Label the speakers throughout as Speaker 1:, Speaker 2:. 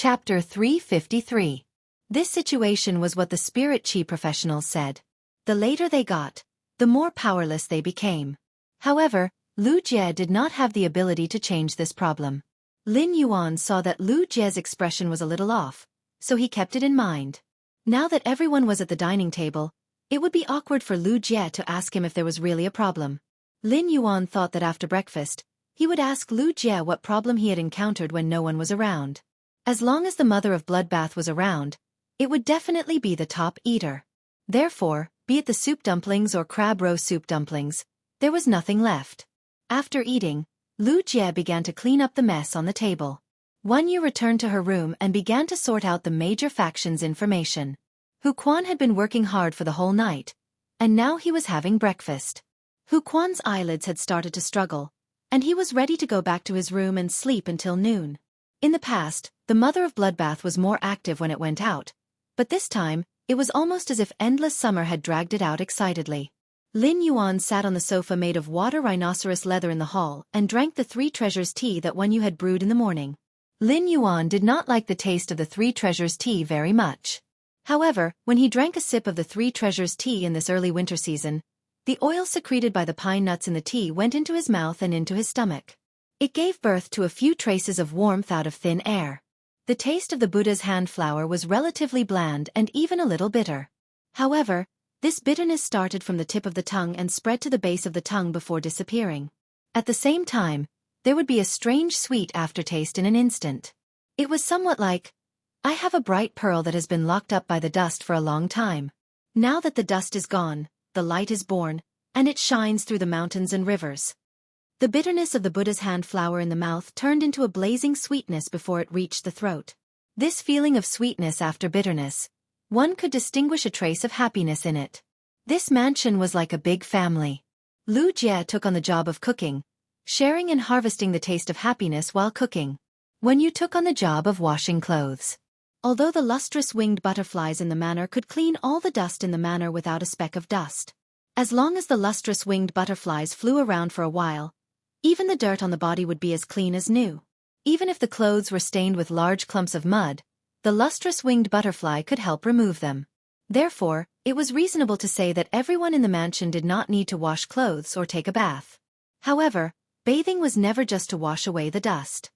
Speaker 1: Chapter 353. This situation was what the spirit chi professionals said. The later they got, the more powerless they became. However, Lu Jie did not have the ability to change this problem. Lin Yuan saw that Lu Jie's expression was a little off, so he kept it in mind. Now that everyone was at the dining table, it would be awkward for Lu Jie to ask him if there was really a problem. Lin Yuan thought that after breakfast, he would ask Lu Jie what problem he had encountered when no one was around. As long as the mother of bloodbath was around, it would definitely be the top eater. Therefore, be it the soup dumplings or crab roe soup dumplings, there was nothing left. After eating, Lu Jie began to clean up the mess on the table. Wan Yu returned to her room and began to sort out the major factions' information. Hu Quan had been working hard for the whole night, and now he was having breakfast. Hu Quan's eyelids had started to struggle, and he was ready to go back to his room and sleep until noon. In the past, the mother of bloodbath was more active when it went out, but this time, it was almost as if endless summer had dragged it out excitedly. Lin Yuan sat on the sofa made of water rhinoceros leather in the hall and drank the Three Treasures tea that Wan Yu had brewed in the morning. Lin Yuan did not like the taste of the Three Treasures tea very much. However, when he drank a sip of the Three Treasures tea in this early winter season, the oil secreted by the pine nuts in the tea went into his mouth and into his stomach. It gave birth to a few traces of warmth out of thin air. The taste of the Buddha's hand flower was relatively bland and even a little bitter. However, this bitterness started from the tip of the tongue and spread to the base of the tongue before disappearing. At the same time, there would be a strange sweet aftertaste in an instant. It was somewhat like, I have a bright pearl that has been locked up by the dust for a long time. Now that the dust is gone, the light is born, and it shines through the mountains and rivers. The bitterness of the Buddha's hand flower in the mouth turned into a blazing sweetness before it reached the throat. This feeling of sweetness after bitterness, one could distinguish a trace of happiness in it. This mansion was like a big family. Lu Jie took on the job of cooking, sharing and harvesting the taste of happiness while cooking. Wan Yu took on the job of washing clothes. Although the lustrous winged butterflies in the manor could clean all the dust in the manor without a speck of dust. As long as the lustrous winged butterflies flew around for a while, even the dirt on the body would be as clean as new. Even if the clothes were stained with large clumps of mud, the lustrous winged butterfly could help remove them. Therefore, it was reasonable to say that everyone in the mansion did not need to wash clothes or take a bath. However, bathing was never just to wash away the dust.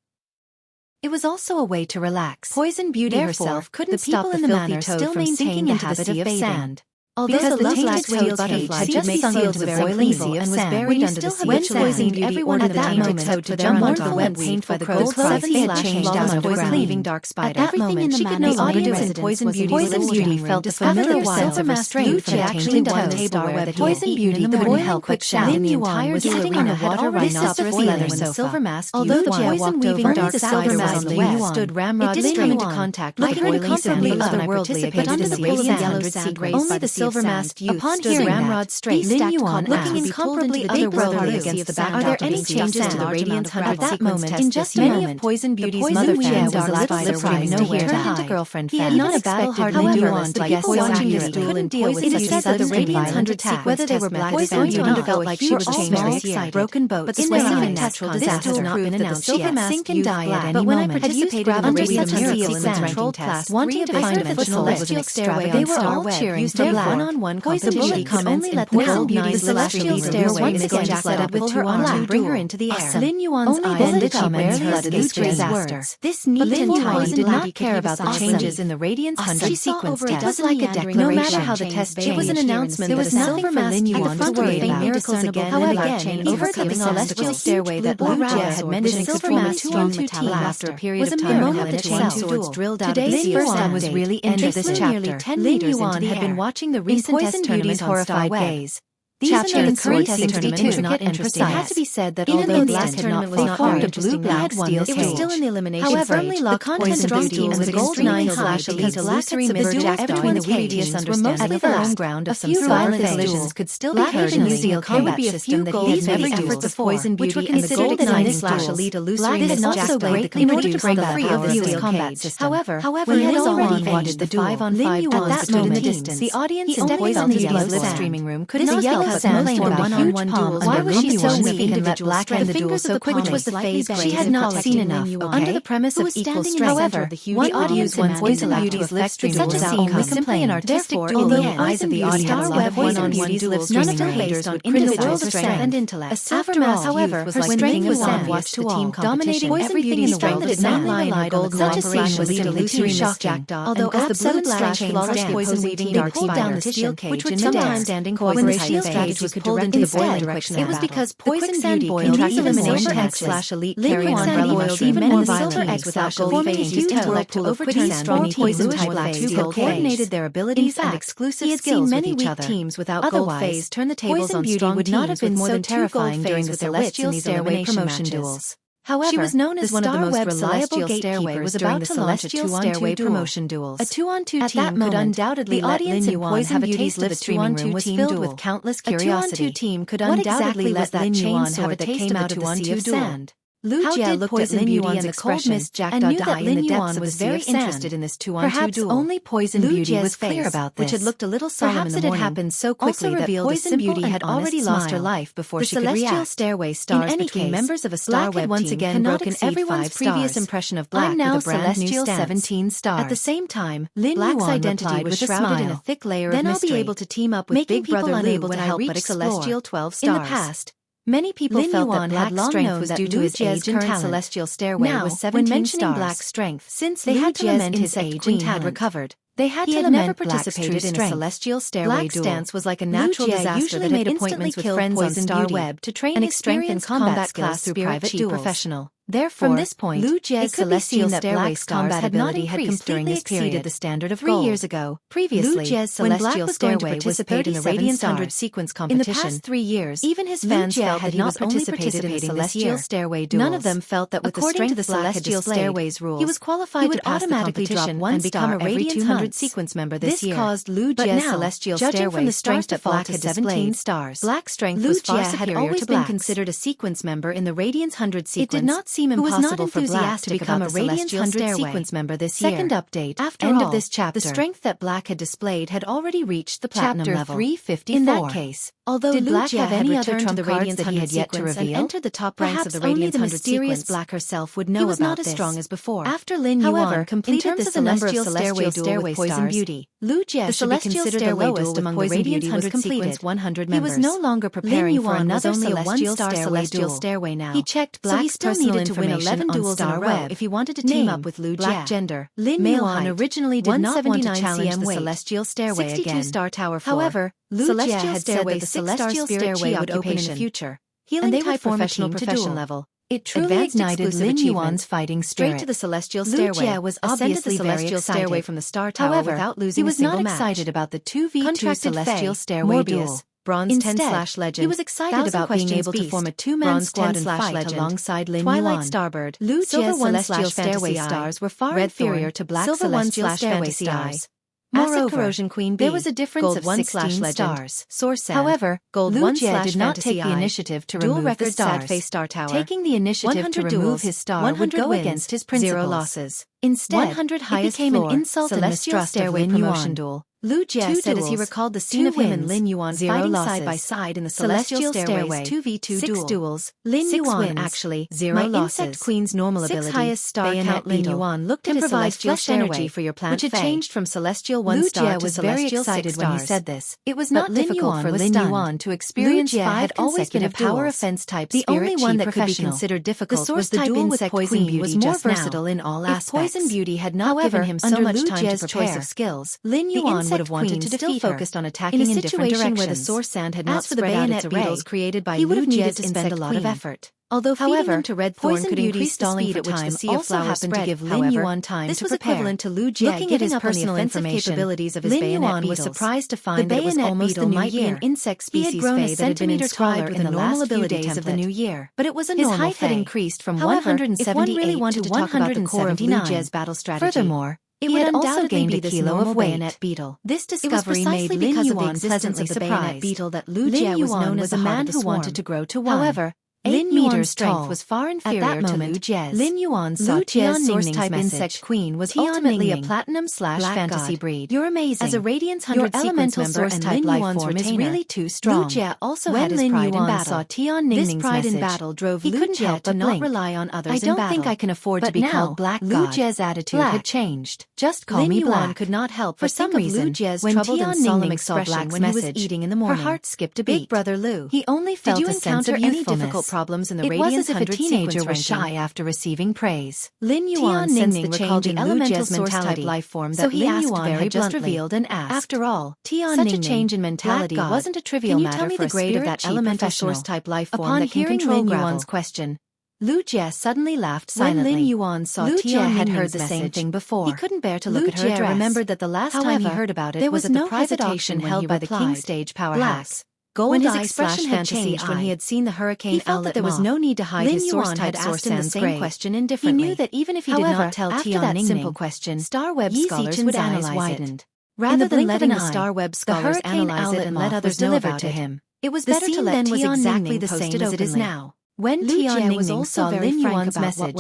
Speaker 1: It was also a way to relax. Poison Beauty herself couldn't stop the filthy toad from sinking into the sea of sand. Although the tainted toad's cage had just sunk into the boiling sea and was buried under the sea of sand, everyone at that moment to jump onto the web paint by the gold clothes he had changed out of poison leaving dark spider. At that moment, she could no longer do it. Poison Beauty felt the familiar silver restraint from the tainted toad. Poison Beauty couldn't help but shout. Lin Yuan was sitting on a water rhinoceros leather sofa. Although the poison weaving dark spider was on the web, stood Ramrod. It didn't come into contact with the boiling sand otherworldly, but under the radiant yellow sand raised by the silver-masked youth upon hearing Ramrod straight, Lin Yuan looking incomparably otherworldly against the backdrop. Are there any changes to the Radiant's 100 at that moment? In just a moment, Poison Beauty's mother fans was a little surprised to hear her girlfriend fan. He had not expected Lin Yuan to guess watching this duel in duel with such a said that the Radiant's 100 sequence whether they were black Poison Beauty felt like she was changed broken boats in their own natural disaster had not been announced yet. Sink and die at any moment. But when I participated in the Radiant miracle in the controlled class, wanting to find a celestial stairway on Star Web, used a one-on-one competition. Only let the gold nine celestial stairway once again flooded with two on bring her into the air. Lin Yuan's eyes lit up and flooded this disaster. This neat and tiny did not care about the changes in the Radiance 100 sequence test. Like a declaration. No matter how the test changed, it was an announcement there was nothing for Lin Yuan to worry about. Miracles again and again, overcoming the celestial stairway that Lu Jie had mentioned could form a strong metallic after a period of time. Moment the chain swords drilled out. Today's first one was really into this chapter. Lin Yuan had been watching the recent test tournament horrified gaze. Chapter the current test tournament was not interesting. It had to be said that although Black had not formed a blue-black steel cage, it was still in the elimination stage. The content of this team was a gold 9/elite because Black had subdued between the previous understanding of the home ground of some violent collisions could still be heard in the steel combat system that he had never used before, which were considered 9/elite illusory missiles in order to bring back the steel combat system. However, when he had already watched the 5-on-5 at that moment in the distance, the audience in Poison Beauty's live streaming room could not help but complained about one-on-one duels. Why was she so weak and let Black end the duel so quickly? Which was the phase she had not seen enough. Under the premise of equal strength, however, one audience one's intellect to affect the such a scene was simply an artistic duel. Although the eyes of the audience web one-on-one duels none of them based on individual strength and intellect. A silver mask, however, her strength was obvious to all, dominating everything in the world. Did not lie in her gold. Such a scene was still illusory shocking. Although as the blue black flawless poison weaving they pulled down the steel cage, which would sometimes standing when the steel cage was pulled into the boiling direction. It was because poison beauty contracted elimination /elite carry boiled even more violently without gold phase intellect to overturn strong poison type black steel coordinated their abilities and exclusive skills with each other. Teams without gold phase turn the tables on strong would not have been more than terrifying during the celestial stairway promotion duels. However, she was known as one of the most reliable gatekeepers during the celestial stairway promotion duels. A 2-on-2 team could undoubtedly let Lin Yuan have a taste of the streaming room was filled with countless curiosity. A 2-on-2 team could undoubtedly let that Yuan have a taste of the 2-on-2 duel. Lu Jie looked at Lin Yuan's expression and knew that Lin Yuan was very interested in this 2-on-2 duel. Perhaps only Poison Beauty was clear about this, which had looked a little solemn in the morning. Perhaps it had happened so quickly that Poison Beauty had already lost her life before she could react. The celestial stairway stars between members of a star web once again broken everyone's previous impression of Black with a brand new 17 stars. At the same time, Lin Yuan's identity was shrouded in a thick layer of mystery. Then I'll be able to team up with Big Brother Lu when I reach celestial 12 stars. In the past, many people felt that Black's strength was due to his age and talent. Celestial stairway was 17 when mentioning stars. Black's strength, since they had to lament his age and had recovered, they had to lament participated in a celestial stairway duel. Black's stance was like a natural disaster that made appointments with friends on Star Web to train and experienced combat class through private duels. Professional. Therefore, from this point, Lu Jie's celestial stairway combat ability had completely exceeded the standard of 3 years ago. Previously, Lu Jie's celestial stairway was participated in the Radiance 100 sequence competition. In the past 3 years, even his fans felt that he was only participating in the celestial stairway duels. None of them felt that with the strength of the celestial stairway's rules, he was qualified to automatically drop 1 star every 200 sequence member this year. This caused Lu Jie's celestial stairway strength that Black had 17 stars. Black's strength was far superior to Black's. Considered a sequence member in the Radiance 100 sequence. It did not seem impossible for Black to become a Radiance 100 sequence member this year. Second update. After end of this chapter, the strength that Black had displayed had already reached the platinum level. 354. In that case, although did Black have any other trump cards that he had yet to reveal, entered the top ranks of the Radiance 100 mysterious Black herself would know about this. He was not as strong as before. After Lin Yuan completed the celestial stairway duel with Poison Beauty, Lu Jie should be considered the lowest among the Radiance 100 sequence 100 members. He was no longer preparing for another celestial celestial stairway now. He checked Black's personal information 11 duels in a row if he wanted to team up with Lu Jie. Black gender, Lin Yuan originally did not want to challenge the celestial stairway again. 62-star tower 4. However, Lu Jie had said that the celestial stairway would open in the future. Healing type professional profession level. It truly ignited Lin Yuan's fighting spirit. Straight to the celestial stairway. Lu Jie was obviously very excited from the star tower without losing a single match. He was not excited about the 2v2 celestial stairway duel. Bronze 10/Legend. He was excited about being able to form a two-man squad and fight alongside Lin Yuan. Twilight Starbird. Lu Jie's celestial stairway stars were far inferior to Black's celestial stairway stars. Acid Corrosion Queen B. There was a difference of 16 stars. Source Sand. However, Gold Lu Jie did not take the initiative to remove the stars. Star Tower. Taking the initiative to remove his star would go against his principles. 0 losses. Instead, 100 highest became an insult and mistrust of Lin Yuan. Duel. Lu Jie said as he recalled the scene of him and Lin Yuan fighting side by side in the celestial stairway's 2v2 duel. 6 duels. Lin Yuan actually 0 losses. Insect Queen's normal ability. 6 highest star count Lin Yuan looked at his celestial energy for your plant, which had changed from celestial 1 star to celestial 6 stars. When he said this, it was not difficult for Lin Yuan to experience 5 had always been a power offense type. The only one that could be considered difficult was the duel with Poison Beauty. Was more versatile in all aspects. If Poison Beauty had not given him so much time to prepare, skills, Lin Yuan would have wanted to defeat her. Focused on attacking in a situation where the source sand had not spread out its array, created by he would have needed to spend a lot of effort. Although however, to Red Thorn could increase the speed at which the sea of flowers spread, to give Lin Yuan time this to was equivalent to Lu Jie looking at his personal information capabilities of his Lin Yuan was surprised to find that it was almost the new year. An insect species that had been inscribed in the normal abilities of the new year, but it was a normal. His height had increased from 178 to 179 battle strategy. Furthermore, it would also gain a kilo of bayonet beetle. This discovery made Lin Yuan pleasantly surprised. Beetle that Lu Jie was known as a man who wanted to grow to 1. However, 8 meters tall, was far inferior to Lu Jie's. Lin Yuan saw Tian Ning's insect queen was ultimately a platinum/fantasy breed. You're amazing. As a Radiance 100 sequence member and Lin Yuan's retainer, is really too strong. Lu Jie also had his pride in battle. Saw Tian Ning's this pride in battle drove Lu Jie to not rely on others in battle. I don't think I can afford to be called Black God. Lu Jie's attitude had changed. Just call me Black. Lin Yuan could not help for some reason. Lu Jie's troubled and solemn expression when he was eating in the morning. Her heart skipped a beat. Big brother Lu. He only felt a sense of youthfulness. Difficult problems in the Radiance 100 sequence ranking. It was as if a teenager was shy after receiving praise. Lin Yuan sensed the change in Lu Jie's mentality life form that Lin Yuan had just revealed and asked. After all, such a change in mentality wasn't a trivial matter. Can you tell me the grade of that elemental source-type life form that can control Lin Yuan's question? Lu Jie suddenly laughed silently. When Lin Yuan saw Tian had heard the same thing before. He couldn't bear to look at her dress. Remembered that the last time he heard about it was at the private auction held by the King Stage powerhouse. When his expression had changed when he had seen the Hurricane Outlet, that there was no need to hide his source-type source and the same question indifferently. He knew that even if he did not tell Tian that simple question, Star Web scholars would analyze it. Rather than letting the Star Web scholars analyze it and let others know about it, it was better to let Tian Ningning the same as it is now. When Tian Ningning saw Lin Yuan's message,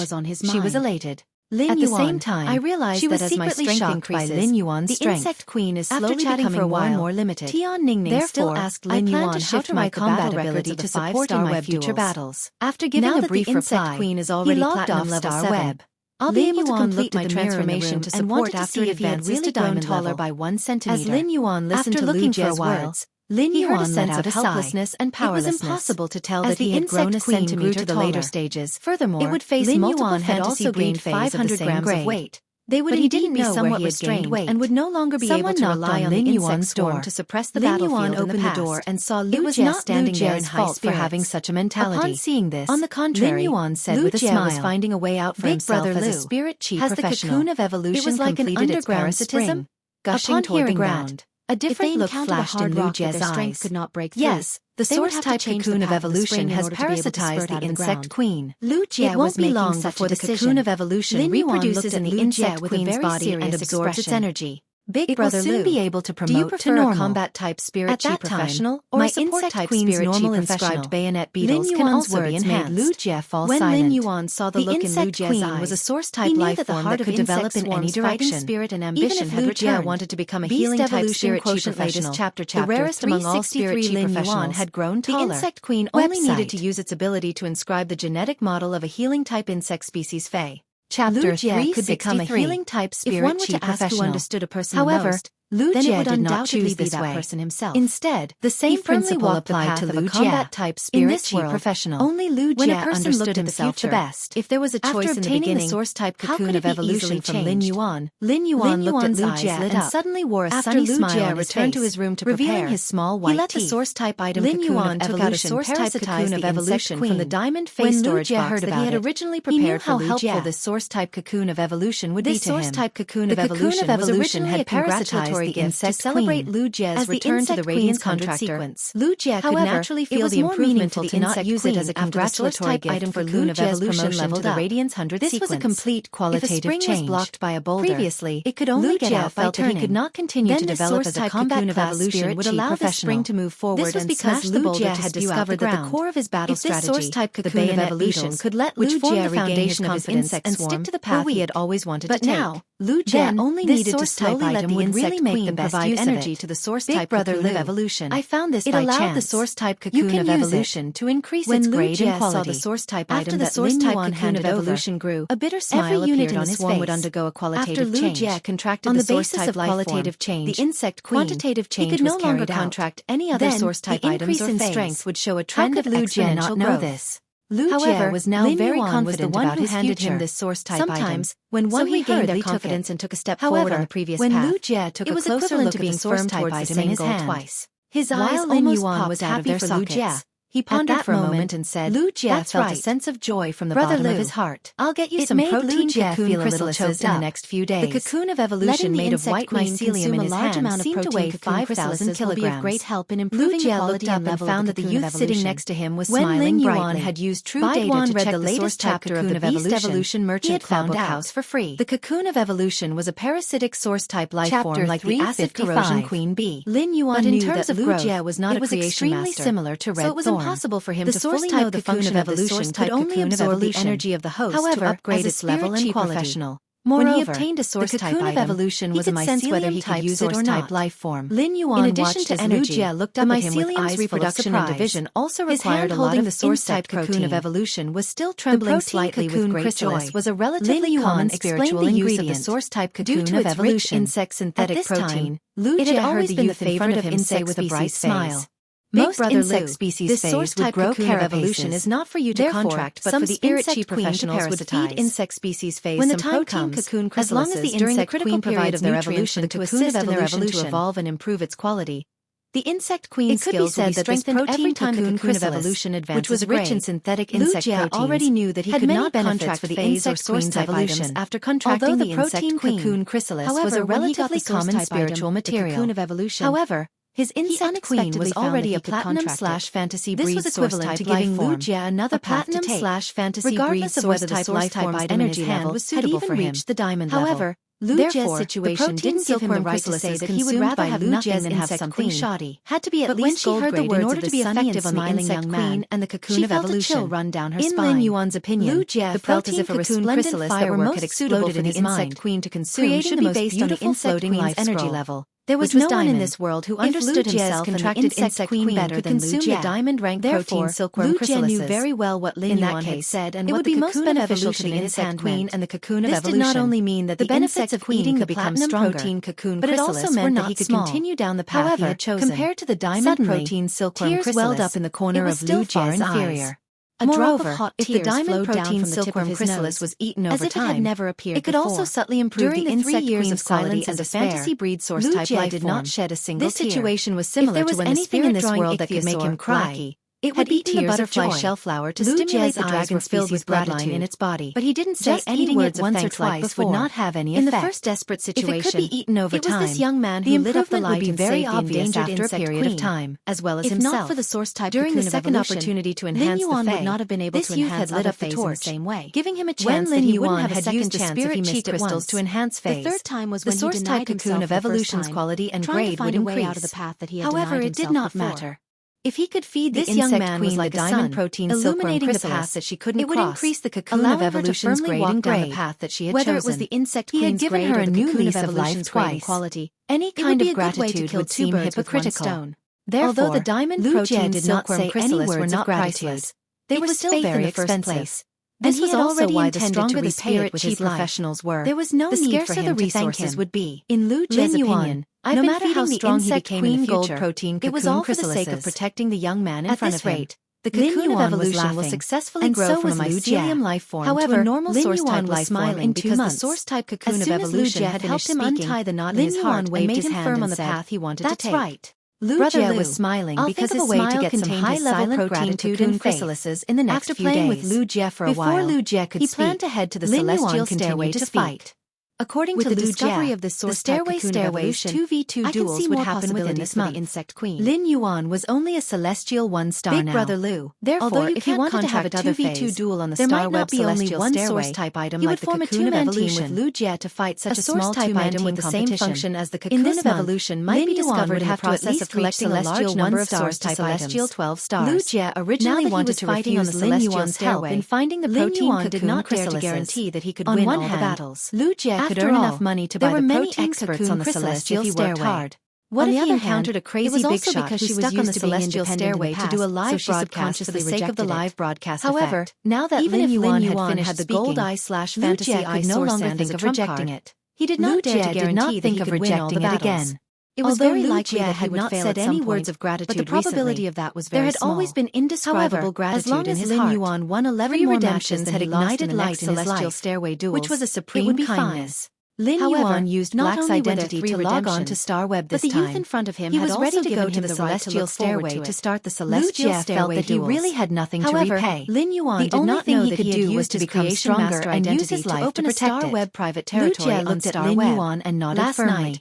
Speaker 1: she was elated. At the same time, I realized that as my strength increases, Lin Yuan's the insect queen is slowly becoming more and more limited. Tian Ningning still asked Lin Yuan how to my combat ability to support in my future battles. After giving a brief reply, he logged off Star Web. I'll be able to complete my transformation to support after it advances to diamond taller by 1 centimeter. As Lin Yuan listened to Lu Jie's words, Lin Yuan let out a helplessness and powerlessness. It was impossible to tell that he had grown a centimeter to the later stages. Furthermore, it would face Lin Yuan had also gained 500 grams of weight. They would indeed be somewhat restrained weight and would no longer be able to rely on Lin Yuan's storm to suppress the battlefield. Lin Yuan opened the door and saw Lu Jie standing there in high spirits for having such a mentality. Upon seeing this, on the contrary, Lin Yuan said with a smile, was finding a way out for himself as a spirit chi professional. Has the cocoon of evolution it was like an underground spring, gushing toward the ground. A different look flashed in Lu Jie's eyes. Could not break through. Yes, the source-type cocoon of evolution has parasitized the insect queen. Lu Jie was making long before the cocoon of evolution reproduces in the insect queen's body and absorbs its energy. Big Brother Lu, be able to promote to normal combat-type spirit chi professional or my insect queen's normal inscribed bayonet beetles can also be enhanced. Lu Jie fall silent. When Lin Yuan saw the look in Lu Jie's eyes, was a source-type life form that could develop in any direction. Spirit and ambition even if Lu Jie wanted to become a healing-type spirit chi professional, the rarest among all spirit chi professionals had grown taller. The insect queen only needed to use its ability to inscribe the genetic model of a healing-type insect species Fae. Chapter 3 could become a healing-type spirit chi professional. Who understood a person however, most, Lu Jie did not choose this way. Person himself. Instead, the same principle applied to Lu Jie. Type spirit chi professional. Only Lu Jie understood himself the best. If there was a choice in the beginning, the source-type cocoon of evolution from Lin Yuan looked at Lu Jie and suddenly wore a sunny smile on his face, to his room to revealing his small white teeth. He let the source-type item cocoon took out a source-type cocoon of evolution from the diamond face storage box that he had originally prepared for Lu Jie. He knew how helpful this source-type cocoon of evolution would be to him. This source-type cocoon of evolution had parasitized the insect to celebrate Lu Jie's return to the Radiance contractor. Lu Jie could naturally feel the improvement to not use it as a congratulatory gift for Lu Jie's promotion to the Radiance 100 sequence. This was a complete qualitative change. If a spring was blocked by a boulder, previously, it could only get out by turning. He could not continue to develop as a combat class spirit would allow the spring to move forward. This was because Lu Jie had discovered that the core of his battle strategy, the cocoon of evolution, could let Lu Jie regain his confidence and stick to the path he had always wanted to take. But now, Lu Jie only needed to slowly let the insect queen provide energy to the source-type cocoon of evolution. I found this by chance. It allowed the source-type cocoon of evolution to increase its grade and quality. When Lu Jie saw the source-type item that Lin Yuan handed evolution grew, a bitter smile appeared on his face. Would undergo a qualitative change. After Lu Jie contracted on the basis of qualitative change, the insect queen, quantitative change he could no longer contract any other source-type items or phase. The increase in strength would show a trend of exponential growth. Lu Jie was now very confident about his handed him this source-type item. Sometimes, when one regained their confidence and took a step forward on the previous path, when Lu Jie took a closer look at the source-type item in his hand twice. His eyes almost popped out of their sockets. He pondered for a moment and said, Lu Jie felt a sense of joy from the bottom of his heart. I'll get you some protein cocoon crystals in the next few days. The cocoon of evolution made of white mycelium in his hand seemed to weigh 5,000 kilograms. Great help in improving the quality and level. Found that the youth sitting next to him was smiling brightly. When Lin Yuan had used true data to check the latest chapter of the Beast Evolution Merchant Club House for free. The cocoon of evolution was a parasitic source-type life form like the acid corrosion queen bee. Lin Yuan knew that Lu Jie was not a creation master, similar to Red Thorn. impossible for him to fully know the function of evolution could only absorb the energy of the host to upgrade its level and quality. Moreover, when he obtained a source-type item, evolution was a mycelium-type source-type life form. Lin Yuan, in addition to energy, looked up at him with eyes reproduction and division also required a lot of the source-type cocoon of evolution was still trembling slightly with great joy. Was a relatively common spiritual ingredient of the source-type cocoon of evolution. Insect synthetic protein, it had always been the favorite of insect with a bright smile. Most insect species phase would grow carapaces. Is not for you to contract, but for the spirit chi professionals would feed insect species phase. When the time comes, as long as the insect queen provides their evolution to assist in their evolution to evolve and improve its quality, the insect queen skills will be strengthened every time the cocoon of evolution advances, which was rich in synthetic insect proteins. Already knew that he could not contract for the insect source type items after contracting the protein cocoon chrysalis was a relatively common spiritual material. However, his insect queen was already a platinum/fantasy breed source type, giving Lu Jie another platinum/fantasy breed source type lifetime energy level was suitable for him. The diamond however, Lu Jie's situation didn't give him the right to say that he would rather have nothing than have something shoddy. Had to be at least gold grade in order to be effective on the insect queen and the cocoon of evolution. She felt a chill run down her spine. In Lin Yuan's opinion, Lu Jie felt as if a resplendent firework had exploded in the insect queen to consume should be based on the insect queen's energy level. There was no one in this world who understood himself and the insect queen better than Lu Jie. Diamond rank protein silkworm chrysalises. Lu Jie knew very well what Lin Yuan had said and what the cocoon of evolution to the insect queen and the cocoon of evolution. This did not only mean that the benefits of eating the platinum protein cocoon but it also meant that he could continue down the path he had chosen. Compared to the diamond protein silkworm chrysalis, tears welled up in the corner of Lu Jie's eyes. Moreover, if the diamond protein silkworm chrysalis was eaten over time, it could also subtly improve the insect queen's quality as a fantasy breed source type life did not shed a single tear. This situation was similar to when the spirit in this world that could make him cry. It would eaten the butterfly shellflower to stimulate the dragon's filled with bloodline in its body. But he didn't say any words of thanks like before. Would not have any effect. In the first desperate situation, if it could be eaten over time, it was this young man who lit up the light and saved the endangered after a period of time, as well as himself. If not for the source type during the second opportunity to enhance the Fae, would not have been able to enhance other Faes in the same way, giving him a chance that he wouldn't have a second chance if he missed crystals to enhance Faes. The third time was when he denied himself the evolution's quality and grade would increase. However, it did not matter. If he could feed this young man queen like diamond protein illuminating the path that she couldn't cross, it would increase the cocoon of evolution's grade and down the path that she had chosen. Whether it was the insect queen's grade or the cocoon of evolution's grade quality, any kind of gratitude would seem hypocritical. Therefore, although the diamond protein did not say any words of gratitude, they were still very expensive. This was also why the stronger the spirit chi professionals were, there was no need for him to thank him. Would be. In Lu Jie's opinion, no matter how strong he became in the future, protein it was all for the sake of protecting the young man in front of him. The cocoon of evolution will successfully grow from a mycelium life form to a normal source-type life form in 2 months. The source-type cocoon of evolution had helped him untie the knot in his heart and made him firm on the path he wanted to take. That's right. Lu Jie was smiling because his smile contained high-level protein cocoon chrysalises in the next few days. After playing with Lu Jie for a while, before Lu Jie could speak, he planned to head to the celestial stairway to fight. According to the discovery of the source stairway 2v2 duels would happen within this month. Insect Queen. Lin Yuan was only a celestial 1-star Big now. Brother Lu. Therefore, if he wanted to have a 2v2 duel on the star web celestial stairway, type item he would form a two-man team with Lu Jie to fight such a small type item with the same function as the cocoon of evolution might be discovered in the process of collecting a large number of stars to celestial 12 stars. Lu Jie originally wanted to fight on the celestial stairway in finding the protein cocoon did not dare to guarantee that he could win all the battles. Lu Jie could earn enough money to buy the protein experts on the celestial stairway. What if he encountered a crazy big shot who stuck on the celestial stairway to do a live broadcast for the sake of the live broadcast However, now that Lin Yuan had the gold eye/fantasy eye could no longer think of rejecting it. He did not dare to guarantee that he could win all the battles. It was very likely that he had not said any words of gratitude but the probability of that was very small. There had always been indescribable gratitude in his heart. As long as Lin Yuan won 11 more matches had ignited light in his celestial stairway duels, which was a supreme kindness. Lin Yuan used Black's identity to log on to StarWeb this time. But the youth in front of him had also given him the celestial stairway to start the celestial stairway duels. He really had nothing to repay. Lin Yuan did not know that he could do was to become stronger and use his life to protect StarWeb private territory on StarWeb and nodded firmly.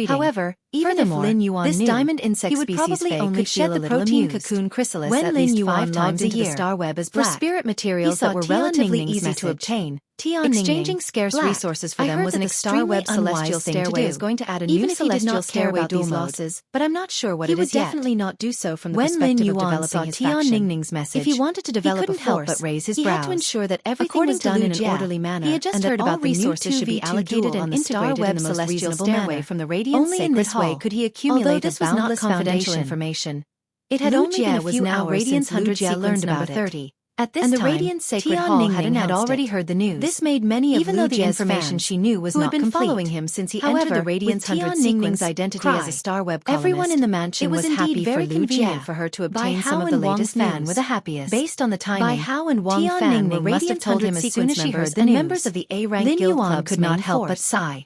Speaker 1: retreating.
Speaker 2: However,
Speaker 1: even if Lin Yuan
Speaker 2: this
Speaker 1: knew,
Speaker 2: diamond insect
Speaker 1: he would
Speaker 2: species
Speaker 1: probably
Speaker 2: Fae
Speaker 1: only
Speaker 2: could shed
Speaker 1: feel
Speaker 2: the
Speaker 1: a little
Speaker 2: protein
Speaker 1: amused.
Speaker 2: cocoon chrysalis
Speaker 1: When
Speaker 2: at
Speaker 1: Lin
Speaker 2: least
Speaker 1: Yuan
Speaker 2: 5
Speaker 1: logged
Speaker 2: times a
Speaker 1: into the
Speaker 2: year.
Speaker 1: star web as
Speaker 2: For
Speaker 1: black,
Speaker 2: spirit
Speaker 1: he
Speaker 2: materials
Speaker 1: saw
Speaker 2: that were
Speaker 1: Tian
Speaker 2: relatively
Speaker 1: Ningning's
Speaker 2: easy to
Speaker 1: message.
Speaker 2: obtain,
Speaker 1: Tian
Speaker 2: exchanging
Speaker 1: Ningning,
Speaker 2: scarce
Speaker 1: black.
Speaker 2: resources for
Speaker 1: I
Speaker 2: them
Speaker 1: heard
Speaker 2: was
Speaker 1: that
Speaker 2: an
Speaker 1: the star web
Speaker 2: extremely unwise
Speaker 1: celestial
Speaker 2: thing to
Speaker 1: stairway
Speaker 2: do.
Speaker 1: is going to add a
Speaker 2: Even
Speaker 1: new
Speaker 2: if he did
Speaker 1: celestial
Speaker 2: not care
Speaker 1: stairway
Speaker 2: about these
Speaker 1: dual mode,
Speaker 2: losses, but I'm not sure what
Speaker 1: he
Speaker 2: it
Speaker 1: would
Speaker 2: is yet.
Speaker 1: definitely not do so from the
Speaker 2: When Lin
Speaker 1: perspective of
Speaker 2: Yuan
Speaker 1: developing
Speaker 2: saw
Speaker 1: his
Speaker 2: Tian
Speaker 1: faction.
Speaker 2: Ningning's message,
Speaker 1: If he wanted to develop
Speaker 2: he couldn't
Speaker 1: a
Speaker 2: help
Speaker 1: force,
Speaker 2: but raise his
Speaker 1: he
Speaker 2: brows.
Speaker 1: had to ensure that everything
Speaker 2: According
Speaker 1: was
Speaker 2: to
Speaker 1: done in
Speaker 2: Lu
Speaker 1: an
Speaker 2: Jie,
Speaker 1: orderly manner,
Speaker 2: he had just
Speaker 1: and
Speaker 2: heard
Speaker 1: that
Speaker 2: about
Speaker 1: all
Speaker 2: the new
Speaker 1: resources should be
Speaker 2: 2v2
Speaker 1: allocated
Speaker 2: duel
Speaker 1: and
Speaker 2: on the star
Speaker 1: integrated
Speaker 2: web
Speaker 1: in the most
Speaker 2: celestial
Speaker 1: reasonable
Speaker 2: stairway
Speaker 1: manner.
Speaker 2: from the radiant
Speaker 1: Only in
Speaker 2: sacred
Speaker 1: this way
Speaker 2: hall.
Speaker 1: could he
Speaker 2: Although
Speaker 1: accumulate
Speaker 2: this
Speaker 1: a
Speaker 2: was not
Speaker 1: boundless
Speaker 2: confidential
Speaker 1: foundation.
Speaker 2: information, it had
Speaker 1: Lu
Speaker 2: only been
Speaker 1: Jie
Speaker 2: a
Speaker 1: was
Speaker 2: few
Speaker 1: now
Speaker 2: hours
Speaker 1: Radiant's
Speaker 2: since Lu
Speaker 1: 100
Speaker 2: Jie
Speaker 1: sequence
Speaker 2: learned
Speaker 1: number
Speaker 2: about it.
Speaker 1: 30.
Speaker 2: At this
Speaker 1: And the
Speaker 2: time,
Speaker 1: Radiant Sacred
Speaker 2: Tian
Speaker 1: Hall had
Speaker 2: Ningning had
Speaker 1: announced
Speaker 2: already
Speaker 1: it.
Speaker 2: heard the news.
Speaker 1: This made many of
Speaker 2: Even
Speaker 1: Lu
Speaker 2: though the
Speaker 1: Jie's
Speaker 2: information
Speaker 1: fans,
Speaker 2: she knew was
Speaker 1: who had
Speaker 2: not
Speaker 1: been
Speaker 2: complete.
Speaker 1: following him since he
Speaker 2: However,
Speaker 1: entered the Radiant
Speaker 2: with Tian
Speaker 1: 100
Speaker 2: Ningning's
Speaker 1: sequence,
Speaker 2: identity
Speaker 1: cry.
Speaker 2: as a star web columnist,
Speaker 1: Everyone in the mansion
Speaker 2: it was
Speaker 1: was
Speaker 2: indeed
Speaker 1: happy
Speaker 2: very
Speaker 1: for Lu
Speaker 2: convenient
Speaker 1: Jie.
Speaker 2: for her to
Speaker 1: Bai
Speaker 2: obtain
Speaker 1: Hao
Speaker 2: some of
Speaker 1: and
Speaker 2: the
Speaker 1: Wang
Speaker 2: latest
Speaker 1: Fan
Speaker 2: news.
Speaker 1: were the happiest.
Speaker 2: Based on the timing,
Speaker 1: Bai Hao and Wang
Speaker 2: Tian
Speaker 1: Fan
Speaker 2: Ningning
Speaker 1: were
Speaker 2: must have
Speaker 1: Radiant's
Speaker 2: told him
Speaker 1: 100
Speaker 2: as soon
Speaker 1: sequence
Speaker 2: as she heard
Speaker 1: members
Speaker 2: the
Speaker 1: and
Speaker 2: news.
Speaker 1: members of the A-rank
Speaker 2: Lin
Speaker 1: guild
Speaker 2: Yuan
Speaker 1: club's
Speaker 2: could not
Speaker 1: main
Speaker 2: help but
Speaker 1: force.
Speaker 2: sigh.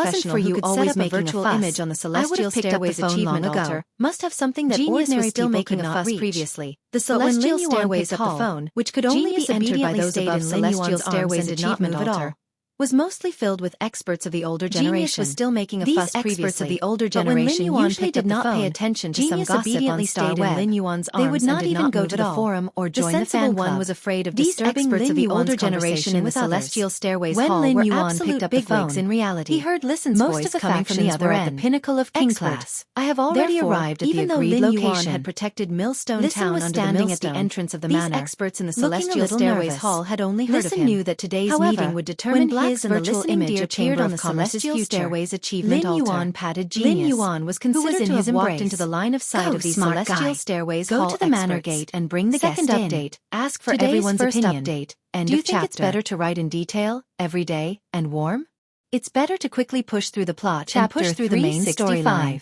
Speaker 1: professional who could set up a virtual image on the celestial stairway's achievement altar must have something that ordinary people could not reach previously. The celestial stairways up the phone, which could only be entered by those above celestial stairways achievement altar, was mostly filled with experts of the older generation. Genius was still making a fuss previously. These experts of the older generation usually did not pay attention to some gossip on Star Web. Lin Yuan's arms. They would not even go to the forum or join the fan club. One was afraid of disturbing Lin Yuan's conversation in the celestial stairways hall where absolute bigwigs in reality. He heard Listen's voice coming from the other end. The pinnacle of king class. I have already arrived at the agreed location. Had protected Millstone Town under the millstone. At the entrance of the manor. These experts in the celestial stairways hall had only heard of him. Listen knew that today's meeting would determine his and virtual image appeared on the celestial stairways achievement altar. Lin Yuan patted Genius, Lin Yuan was considered to have walked into the line of sight of these celestial stairways hall. Go to the manor gate and bring the guest in. Second update. Ask for everyone's opinion. Update. End of chapter. Do you think it's better to write in detail, every day, and warm? It's better to quickly push through the plot and push through the main storyline.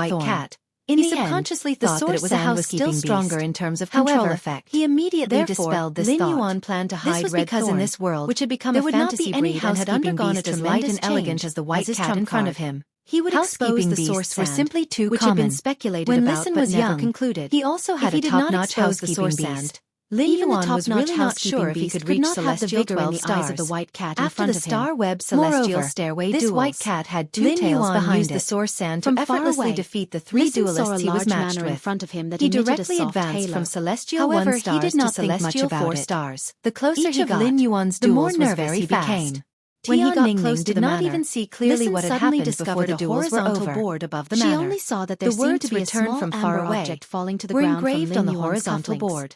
Speaker 1: white
Speaker 2: thorn.
Speaker 1: cat.
Speaker 2: He
Speaker 1: He
Speaker 2: subconsciously
Speaker 1: the
Speaker 2: thought that it was a
Speaker 1: source was still
Speaker 2: housekeeping
Speaker 1: stronger
Speaker 2: beast.
Speaker 1: in terms of control
Speaker 2: However,
Speaker 1: effect.
Speaker 2: he immediately
Speaker 1: Therefore,
Speaker 2: dispelled this
Speaker 1: Lin
Speaker 2: thought.
Speaker 1: Yuan planned to hide
Speaker 2: This was
Speaker 1: red
Speaker 2: because
Speaker 1: thorn,
Speaker 2: in this world,
Speaker 1: which had become
Speaker 2: there
Speaker 1: a
Speaker 2: would not
Speaker 1: fantasy
Speaker 2: be any
Speaker 1: breed and had
Speaker 2: housekeeping
Speaker 1: undergone a
Speaker 2: beast as light
Speaker 1: tremendous
Speaker 2: and elegant
Speaker 1: change
Speaker 2: as the white
Speaker 1: his
Speaker 2: cat
Speaker 1: trump
Speaker 2: in front
Speaker 1: card.
Speaker 2: of him. He would expose
Speaker 1: Housekeeping
Speaker 2: the
Speaker 1: beasts
Speaker 2: source
Speaker 1: were
Speaker 2: sand,
Speaker 1: simply too
Speaker 2: which
Speaker 1: common.
Speaker 2: had been speculated
Speaker 1: When
Speaker 2: about
Speaker 1: Listen
Speaker 2: but
Speaker 1: was
Speaker 2: never
Speaker 1: young,
Speaker 2: concluded.
Speaker 1: he also had
Speaker 2: If he
Speaker 1: a
Speaker 2: did not
Speaker 1: top-notch
Speaker 2: expose the
Speaker 1: housekeeping
Speaker 2: source
Speaker 1: beast.
Speaker 2: sand, Lin
Speaker 1: Even the
Speaker 2: Yuan was
Speaker 1: top-notch
Speaker 2: really not sure if he
Speaker 1: beast
Speaker 2: could
Speaker 1: could
Speaker 2: reach
Speaker 1: not have the
Speaker 2: celestial
Speaker 1: vigor in
Speaker 2: 12
Speaker 1: the eyes
Speaker 2: of the white cat
Speaker 1: After
Speaker 2: in front
Speaker 1: the
Speaker 2: of him.
Speaker 1: star-web celestial
Speaker 2: Moreover,
Speaker 1: stairway
Speaker 2: this
Speaker 1: duels,
Speaker 2: white cat had two
Speaker 1: Lin
Speaker 2: tails
Speaker 1: Yuan
Speaker 2: behind
Speaker 1: used
Speaker 2: it.
Speaker 1: the source sand
Speaker 2: From
Speaker 1: to
Speaker 2: far
Speaker 1: effortlessly
Speaker 2: away,
Speaker 1: defeat the three
Speaker 2: Listen saw
Speaker 1: duelists
Speaker 2: a
Speaker 1: he was
Speaker 2: large
Speaker 1: matched
Speaker 2: manor in
Speaker 1: with.
Speaker 2: front of him that
Speaker 1: He
Speaker 2: emitted a
Speaker 1: directly
Speaker 2: soft
Speaker 1: advanced
Speaker 2: halo.
Speaker 1: from celestial
Speaker 2: However,
Speaker 1: 1
Speaker 2: he
Speaker 1: stars
Speaker 2: did
Speaker 1: to
Speaker 2: not think much
Speaker 1: celestial
Speaker 2: about
Speaker 1: 4
Speaker 2: it.
Speaker 1: stars. The closer
Speaker 2: Each
Speaker 1: he
Speaker 2: of
Speaker 1: got,
Speaker 2: Lin Yuan's
Speaker 1: the more
Speaker 2: duels was
Speaker 1: nervous
Speaker 2: very
Speaker 1: he
Speaker 2: fast.
Speaker 1: became. When he
Speaker 2: Tian
Speaker 1: got
Speaker 2: Ning
Speaker 1: close
Speaker 2: Ning
Speaker 1: did
Speaker 2: to the
Speaker 1: not
Speaker 2: manor,
Speaker 1: even see clearly
Speaker 2: Listen
Speaker 1: what had
Speaker 2: suddenly
Speaker 1: happened before
Speaker 2: discovered
Speaker 1: the
Speaker 2: a
Speaker 1: duels were
Speaker 2: horizontal
Speaker 1: over.
Speaker 2: board above the
Speaker 1: She
Speaker 2: manor.
Speaker 1: only saw that there
Speaker 2: The
Speaker 1: seemed
Speaker 2: words
Speaker 1: to be a
Speaker 2: returned
Speaker 1: small
Speaker 2: from far
Speaker 1: amber
Speaker 2: away
Speaker 1: object
Speaker 2: falling to the
Speaker 1: were
Speaker 2: ground from
Speaker 1: engraved
Speaker 2: Lin
Speaker 1: on the
Speaker 2: Yuan's
Speaker 1: horizontal
Speaker 2: cufflinks.
Speaker 1: board.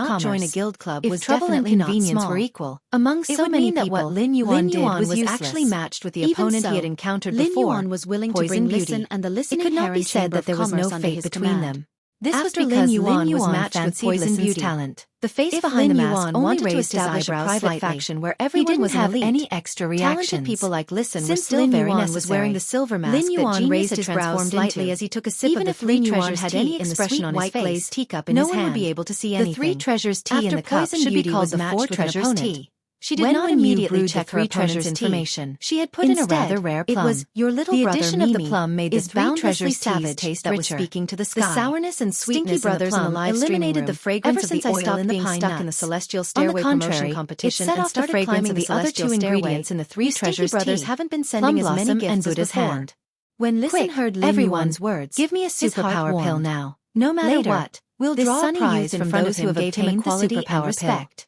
Speaker 1: not join a
Speaker 2: commerce.
Speaker 1: guild club
Speaker 2: If
Speaker 1: was
Speaker 2: trouble and
Speaker 1: definitely not
Speaker 2: convenience
Speaker 1: small.
Speaker 2: were equal,
Speaker 1: Among
Speaker 2: it
Speaker 1: so
Speaker 2: would
Speaker 1: many
Speaker 2: mean that
Speaker 1: people,
Speaker 2: what Lin Yuan did was
Speaker 1: was
Speaker 2: useless.
Speaker 1: actually matched with the
Speaker 2: Even
Speaker 1: opponent
Speaker 2: so,
Speaker 1: he had encountered
Speaker 2: Lin
Speaker 1: before,
Speaker 2: Yuan was willing to
Speaker 1: Poison
Speaker 2: bring
Speaker 1: Beauty.
Speaker 2: Listen and the
Speaker 1: It
Speaker 2: listening
Speaker 1: could not
Speaker 2: Heron
Speaker 1: be said
Speaker 2: Chamber
Speaker 1: that there
Speaker 2: of
Speaker 1: was no
Speaker 2: Commerce under
Speaker 1: fate
Speaker 2: his
Speaker 1: between
Speaker 2: command.
Speaker 1: them. This was
Speaker 2: After
Speaker 1: because
Speaker 2: Lin Yuan
Speaker 1: Lin
Speaker 2: was
Speaker 1: Yuan
Speaker 2: matched with
Speaker 1: fancied
Speaker 2: Poison
Speaker 1: Listen's
Speaker 2: Beauty.
Speaker 1: talent. The face
Speaker 2: If
Speaker 1: behind
Speaker 2: Lin
Speaker 1: the
Speaker 2: Yuan
Speaker 1: mask only
Speaker 2: wanted to
Speaker 1: raised his
Speaker 2: establish a
Speaker 1: eyebrows
Speaker 2: private
Speaker 1: slightly.
Speaker 2: faction where
Speaker 1: He
Speaker 2: everyone
Speaker 1: didn't
Speaker 2: was an
Speaker 1: have
Speaker 2: elite,
Speaker 1: any extra reactions.
Speaker 2: talented people like Listen were
Speaker 1: Since
Speaker 2: still
Speaker 1: Lin
Speaker 2: very
Speaker 1: Yuan
Speaker 2: necessary.
Speaker 1: was wearing the silver mask
Speaker 2: Lin
Speaker 1: that
Speaker 2: Yuan
Speaker 1: genius
Speaker 2: raised
Speaker 1: had
Speaker 2: his brows
Speaker 1: transformed
Speaker 2: slightly
Speaker 1: into.
Speaker 2: as he took a sip
Speaker 1: Even
Speaker 2: of the
Speaker 1: if
Speaker 2: three
Speaker 1: Lin Yuan
Speaker 2: treasures
Speaker 1: had
Speaker 2: tea
Speaker 1: any
Speaker 2: in the
Speaker 1: expression
Speaker 2: sweet
Speaker 1: on his
Speaker 2: white
Speaker 1: face,
Speaker 2: glazed teacup in
Speaker 1: no
Speaker 2: his
Speaker 1: one
Speaker 2: hand.
Speaker 1: would be able to see
Speaker 2: The
Speaker 1: anything.
Speaker 2: three treasures tea in
Speaker 1: After
Speaker 2: the cup
Speaker 1: Poison
Speaker 2: should be
Speaker 1: Beauty
Speaker 2: called
Speaker 1: was
Speaker 2: the
Speaker 1: matched
Speaker 2: four
Speaker 1: with an
Speaker 2: treasures
Speaker 1: opponent.
Speaker 2: tea.
Speaker 1: She did
Speaker 2: When
Speaker 1: not
Speaker 2: Wen Yu
Speaker 1: immediately
Speaker 2: brewed the
Speaker 1: check her
Speaker 2: three
Speaker 1: opponent's
Speaker 2: treasures tea,
Speaker 1: information.
Speaker 2: she had put in a rather rare
Speaker 1: It
Speaker 2: plum.
Speaker 1: was your little
Speaker 2: The
Speaker 1: brother
Speaker 2: addition of the
Speaker 1: Mimi
Speaker 2: plum made the
Speaker 1: is
Speaker 2: three
Speaker 1: boundlessly
Speaker 2: treasures teas
Speaker 1: savage
Speaker 2: taste
Speaker 1: that was
Speaker 2: richer.
Speaker 1: speaking to the
Speaker 2: The
Speaker 1: sky.
Speaker 2: sourness and sweetness
Speaker 1: Stinky Brothers
Speaker 2: in
Speaker 1: in
Speaker 2: the
Speaker 1: the
Speaker 2: live
Speaker 1: eliminated the fragrance
Speaker 2: ever
Speaker 1: of
Speaker 2: since
Speaker 1: the
Speaker 2: I
Speaker 1: oil
Speaker 2: stopped
Speaker 1: in the
Speaker 2: being
Speaker 1: pine
Speaker 2: stuck in the
Speaker 1: nuts.
Speaker 2: celestial
Speaker 1: On the
Speaker 2: stairway promotion
Speaker 1: contrary,
Speaker 2: competition
Speaker 1: it set
Speaker 2: and
Speaker 1: off the
Speaker 2: started
Speaker 1: fragrance
Speaker 2: climbing
Speaker 1: of
Speaker 2: the
Speaker 1: the other
Speaker 2: celestial
Speaker 1: two
Speaker 2: stairway.
Speaker 1: ingredients in the three
Speaker 2: You Stinky
Speaker 1: treasures
Speaker 2: Brothers
Speaker 1: tea.
Speaker 2: haven't been
Speaker 1: Plum
Speaker 2: sending as many
Speaker 1: Blossom
Speaker 2: gifts
Speaker 1: and
Speaker 2: as
Speaker 1: Buddha's
Speaker 2: before.
Speaker 1: hand.
Speaker 2: When Listen
Speaker 1: Quick,
Speaker 2: heard Lin
Speaker 1: everyone,
Speaker 2: Yuan's words,
Speaker 1: give me a
Speaker 2: his heart
Speaker 1: superpower pill
Speaker 2: warmed.
Speaker 1: now.
Speaker 2: No matter
Speaker 1: Later,
Speaker 2: what,
Speaker 1: we'll
Speaker 2: this
Speaker 1: draw a
Speaker 2: sunny
Speaker 1: prize
Speaker 2: youth in
Speaker 1: from
Speaker 2: front
Speaker 1: those
Speaker 2: of
Speaker 1: who
Speaker 2: him
Speaker 1: have
Speaker 2: gave him
Speaker 1: obtained the
Speaker 2: equality
Speaker 1: superpower
Speaker 2: and
Speaker 1: pill.
Speaker 2: respect.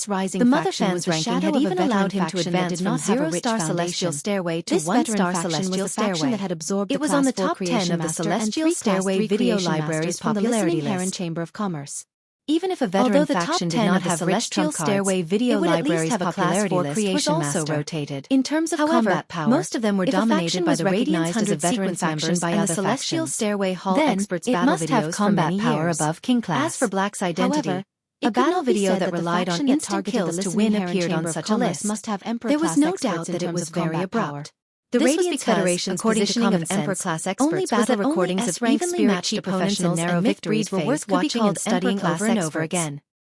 Speaker 2: This rising
Speaker 1: the Mother
Speaker 2: faction
Speaker 1: Fan's
Speaker 2: was the
Speaker 1: ranking
Speaker 2: shadow
Speaker 1: had
Speaker 2: of a
Speaker 1: even
Speaker 2: veteran
Speaker 1: allowed him to
Speaker 2: faction that
Speaker 1: advance
Speaker 2: did
Speaker 1: from
Speaker 2: not have a rich
Speaker 1: 0-star
Speaker 2: foundation.
Speaker 1: Celestial Stairway to
Speaker 2: This
Speaker 1: 1-star
Speaker 2: veteran faction
Speaker 1: Celestial
Speaker 2: was the faction
Speaker 1: Stairway.
Speaker 2: that had absorbed
Speaker 1: It
Speaker 2: the
Speaker 1: was on the
Speaker 2: Class 4
Speaker 1: top 10
Speaker 2: Creation
Speaker 1: of the
Speaker 2: Master
Speaker 1: Celestial
Speaker 2: and 3 Class
Speaker 1: Stairway
Speaker 2: 3
Speaker 1: Video
Speaker 2: Creation
Speaker 1: Library's
Speaker 2: Masters from the
Speaker 1: popularity
Speaker 2: Listening Heron
Speaker 1: list.
Speaker 2: Chamber of Commerce.
Speaker 1: Even if a veteran
Speaker 2: Although the top
Speaker 1: faction
Speaker 2: 10
Speaker 1: did not
Speaker 2: of the
Speaker 1: have rich
Speaker 2: Celestial
Speaker 1: trump cards,
Speaker 2: Stairway Video
Speaker 1: it would at least
Speaker 2: Library's
Speaker 1: have a Class
Speaker 2: popularity
Speaker 1: 4
Speaker 2: list
Speaker 1: Creation
Speaker 2: was also
Speaker 1: Master.
Speaker 2: rotated.
Speaker 1: In terms of
Speaker 2: However,
Speaker 1: combat power,
Speaker 2: most of them were
Speaker 1: if a
Speaker 2: dominated
Speaker 1: faction
Speaker 2: by
Speaker 1: was
Speaker 2: the
Speaker 1: recognized
Speaker 2: Radiant's
Speaker 1: as a
Speaker 2: 100
Speaker 1: veteran
Speaker 2: sequence members
Speaker 1: faction
Speaker 2: by
Speaker 1: and the
Speaker 2: other
Speaker 1: Celestial
Speaker 2: factions.
Speaker 1: Stairway Hall
Speaker 2: Then,
Speaker 1: Experts
Speaker 2: it
Speaker 1: battle
Speaker 2: must have
Speaker 1: videos for
Speaker 2: combat
Speaker 1: many
Speaker 2: power
Speaker 1: years.
Speaker 2: above King Class.
Speaker 1: As for Black's identity,
Speaker 2: However,
Speaker 1: a
Speaker 2: it could
Speaker 1: battle
Speaker 2: not be
Speaker 1: video
Speaker 2: said
Speaker 1: that
Speaker 2: the
Speaker 1: relied on
Speaker 2: faction that
Speaker 1: instant
Speaker 2: targeted
Speaker 1: kills
Speaker 2: the
Speaker 1: to
Speaker 2: Listening
Speaker 1: win
Speaker 2: Heron
Speaker 1: appeared on
Speaker 2: Chamber of
Speaker 1: such a
Speaker 2: Commerce
Speaker 1: list.
Speaker 2: must have Emperor
Speaker 1: There was
Speaker 2: class
Speaker 1: no
Speaker 2: experts
Speaker 1: doubt
Speaker 2: in
Speaker 1: that it
Speaker 2: terms
Speaker 1: was
Speaker 2: of
Speaker 1: very
Speaker 2: combat power.
Speaker 1: abrupt. The
Speaker 2: This was
Speaker 1: Radiant's
Speaker 2: because,
Speaker 1: Federation's
Speaker 2: according to
Speaker 1: positioning of
Speaker 2: common
Speaker 1: Emperor
Speaker 2: sense,
Speaker 1: class
Speaker 2: only
Speaker 1: experts was that
Speaker 2: battle
Speaker 1: recordings of
Speaker 2: S-ranked
Speaker 1: evenly
Speaker 2: spirit
Speaker 1: matched
Speaker 2: cheat
Speaker 1: opponents in
Speaker 2: professionals
Speaker 1: narrow
Speaker 2: and
Speaker 1: victories
Speaker 2: mixed
Speaker 1: were
Speaker 2: breed
Speaker 1: worth
Speaker 2: phase could be
Speaker 1: watching
Speaker 2: called
Speaker 1: and studying
Speaker 2: Emperor
Speaker 1: over
Speaker 2: class
Speaker 1: and over
Speaker 2: experts.
Speaker 1: again.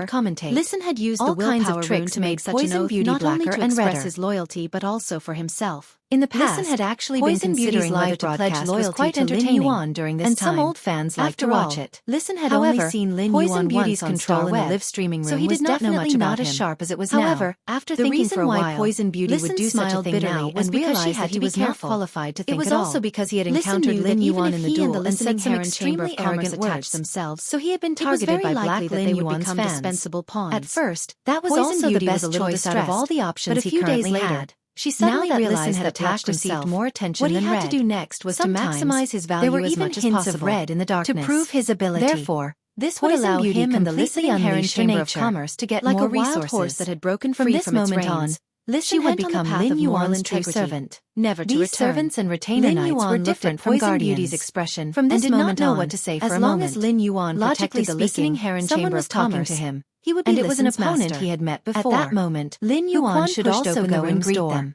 Speaker 2: would commentate.
Speaker 1: Listen had used the
Speaker 2: All kinds of
Speaker 1: willpower rune
Speaker 2: tricks
Speaker 1: to make such
Speaker 2: Poison
Speaker 1: an oath
Speaker 2: Beauty
Speaker 1: not only
Speaker 2: blacker
Speaker 1: to
Speaker 2: and
Speaker 1: express
Speaker 2: redder.
Speaker 1: his loyalty but also for himself.
Speaker 2: In the past,
Speaker 1: Listen had actually
Speaker 2: Poison
Speaker 1: been
Speaker 2: Beauty's
Speaker 1: considering
Speaker 2: live
Speaker 1: whether to pledge
Speaker 2: broadcast was
Speaker 1: loyalty
Speaker 2: quite
Speaker 1: to Lin
Speaker 2: entertaining,
Speaker 1: Yuan during this
Speaker 2: and
Speaker 1: time.
Speaker 2: some old fans liked to
Speaker 1: After
Speaker 2: watch
Speaker 1: all,
Speaker 2: it.
Speaker 1: Listen had
Speaker 2: However,
Speaker 1: only seen Lin
Speaker 2: Poison
Speaker 1: Yuan
Speaker 2: Beauty's
Speaker 1: once on
Speaker 2: control
Speaker 1: Star
Speaker 2: in the
Speaker 1: Web,
Speaker 2: live streaming room
Speaker 1: so he
Speaker 2: was
Speaker 1: did not know much
Speaker 2: definitely
Speaker 1: about
Speaker 2: not
Speaker 1: him.
Speaker 2: as sharp as it was
Speaker 1: However,
Speaker 2: now.
Speaker 1: after
Speaker 2: The
Speaker 1: thinking
Speaker 2: reason
Speaker 1: for a
Speaker 2: why
Speaker 1: while,
Speaker 2: Poison Beauty would
Speaker 1: Listen
Speaker 2: do such a
Speaker 1: smiled
Speaker 2: thing
Speaker 1: bitterly
Speaker 2: now was
Speaker 1: and
Speaker 2: because she
Speaker 1: realized
Speaker 2: had
Speaker 1: that
Speaker 2: to
Speaker 1: he
Speaker 2: be
Speaker 1: was not
Speaker 2: careful.
Speaker 1: qualified to
Speaker 2: It
Speaker 1: think
Speaker 2: was
Speaker 1: at
Speaker 2: also
Speaker 1: all.
Speaker 2: because he had
Speaker 1: Listen
Speaker 2: encountered
Speaker 1: knew
Speaker 2: Lin
Speaker 1: that even
Speaker 2: Yuan
Speaker 1: if
Speaker 2: in the
Speaker 1: he and
Speaker 2: duel
Speaker 1: the
Speaker 2: and
Speaker 1: listening
Speaker 2: said some
Speaker 1: Heron
Speaker 2: extremely
Speaker 1: Chamber of Commerce
Speaker 2: arrogant words
Speaker 1: attached themselves,
Speaker 2: so he had been
Speaker 1: it was
Speaker 2: targeted
Speaker 1: very
Speaker 2: by
Speaker 1: likely
Speaker 2: Black
Speaker 1: that
Speaker 2: Lin
Speaker 1: they would
Speaker 2: Yuan's
Speaker 1: become
Speaker 2: fans.
Speaker 1: dispensable pawns.
Speaker 2: At first,
Speaker 1: that was
Speaker 2: Poison
Speaker 1: also
Speaker 2: Beauty
Speaker 1: the
Speaker 2: was
Speaker 1: best
Speaker 2: a little
Speaker 1: choice out of all
Speaker 2: distressed,
Speaker 1: the options
Speaker 2: but a
Speaker 1: he
Speaker 2: few days
Speaker 1: currently
Speaker 2: later,
Speaker 1: had.
Speaker 2: she suddenly
Speaker 1: Now that
Speaker 2: realized
Speaker 1: Listen had
Speaker 2: that Black
Speaker 1: attached himself
Speaker 2: received more attention
Speaker 1: what he
Speaker 2: than
Speaker 1: had
Speaker 2: Red.
Speaker 1: to do next was to
Speaker 2: Sometimes,
Speaker 1: maximize his value
Speaker 2: there were
Speaker 1: as
Speaker 2: even
Speaker 1: much as
Speaker 2: hints of
Speaker 1: possible,
Speaker 2: red in the darkness.
Speaker 1: to prove his ability.
Speaker 2: Therefore,
Speaker 1: This would
Speaker 2: Poison
Speaker 1: allow
Speaker 2: Beauty
Speaker 1: him and the
Speaker 2: completely
Speaker 1: listening Heron
Speaker 2: unleashed her
Speaker 1: Chamber of
Speaker 2: nature,
Speaker 1: Commerce to get
Speaker 2: like
Speaker 1: more
Speaker 2: a wild
Speaker 1: resources.
Speaker 2: horse that had broken
Speaker 1: From
Speaker 2: free
Speaker 1: this
Speaker 2: from its
Speaker 1: moment on,
Speaker 2: reins.
Speaker 1: Listen
Speaker 2: She
Speaker 1: had
Speaker 2: went on the
Speaker 1: become
Speaker 2: path
Speaker 1: Lin
Speaker 2: of moral
Speaker 1: Yuan's true
Speaker 2: integrity,
Speaker 1: servant,
Speaker 2: never to
Speaker 1: These
Speaker 2: return.
Speaker 1: servants and retainer knights
Speaker 2: Yuan
Speaker 1: were
Speaker 2: looked
Speaker 1: different
Speaker 2: at
Speaker 1: from
Speaker 2: Poison
Speaker 1: guardians.
Speaker 2: Beauty's expression
Speaker 1: From this
Speaker 2: and did
Speaker 1: moment
Speaker 2: not know
Speaker 1: on,
Speaker 2: what to say
Speaker 1: as
Speaker 2: for a
Speaker 1: long
Speaker 2: moment.
Speaker 1: as Lin Yuan
Speaker 2: Logically
Speaker 1: protected the
Speaker 2: speaking,
Speaker 1: listening Heron
Speaker 2: someone
Speaker 1: Chamber
Speaker 2: was
Speaker 1: of Commerce,
Speaker 2: talking to him.
Speaker 1: he would be
Speaker 2: And it was an
Speaker 1: Listen's
Speaker 2: opponent
Speaker 1: master.
Speaker 2: he had met before.
Speaker 1: At that moment, Lin
Speaker 2: Xueqi
Speaker 1: Yuan should
Speaker 2: pushed
Speaker 1: also
Speaker 2: open the
Speaker 1: go and
Speaker 2: room's
Speaker 1: greet
Speaker 2: door.
Speaker 1: them.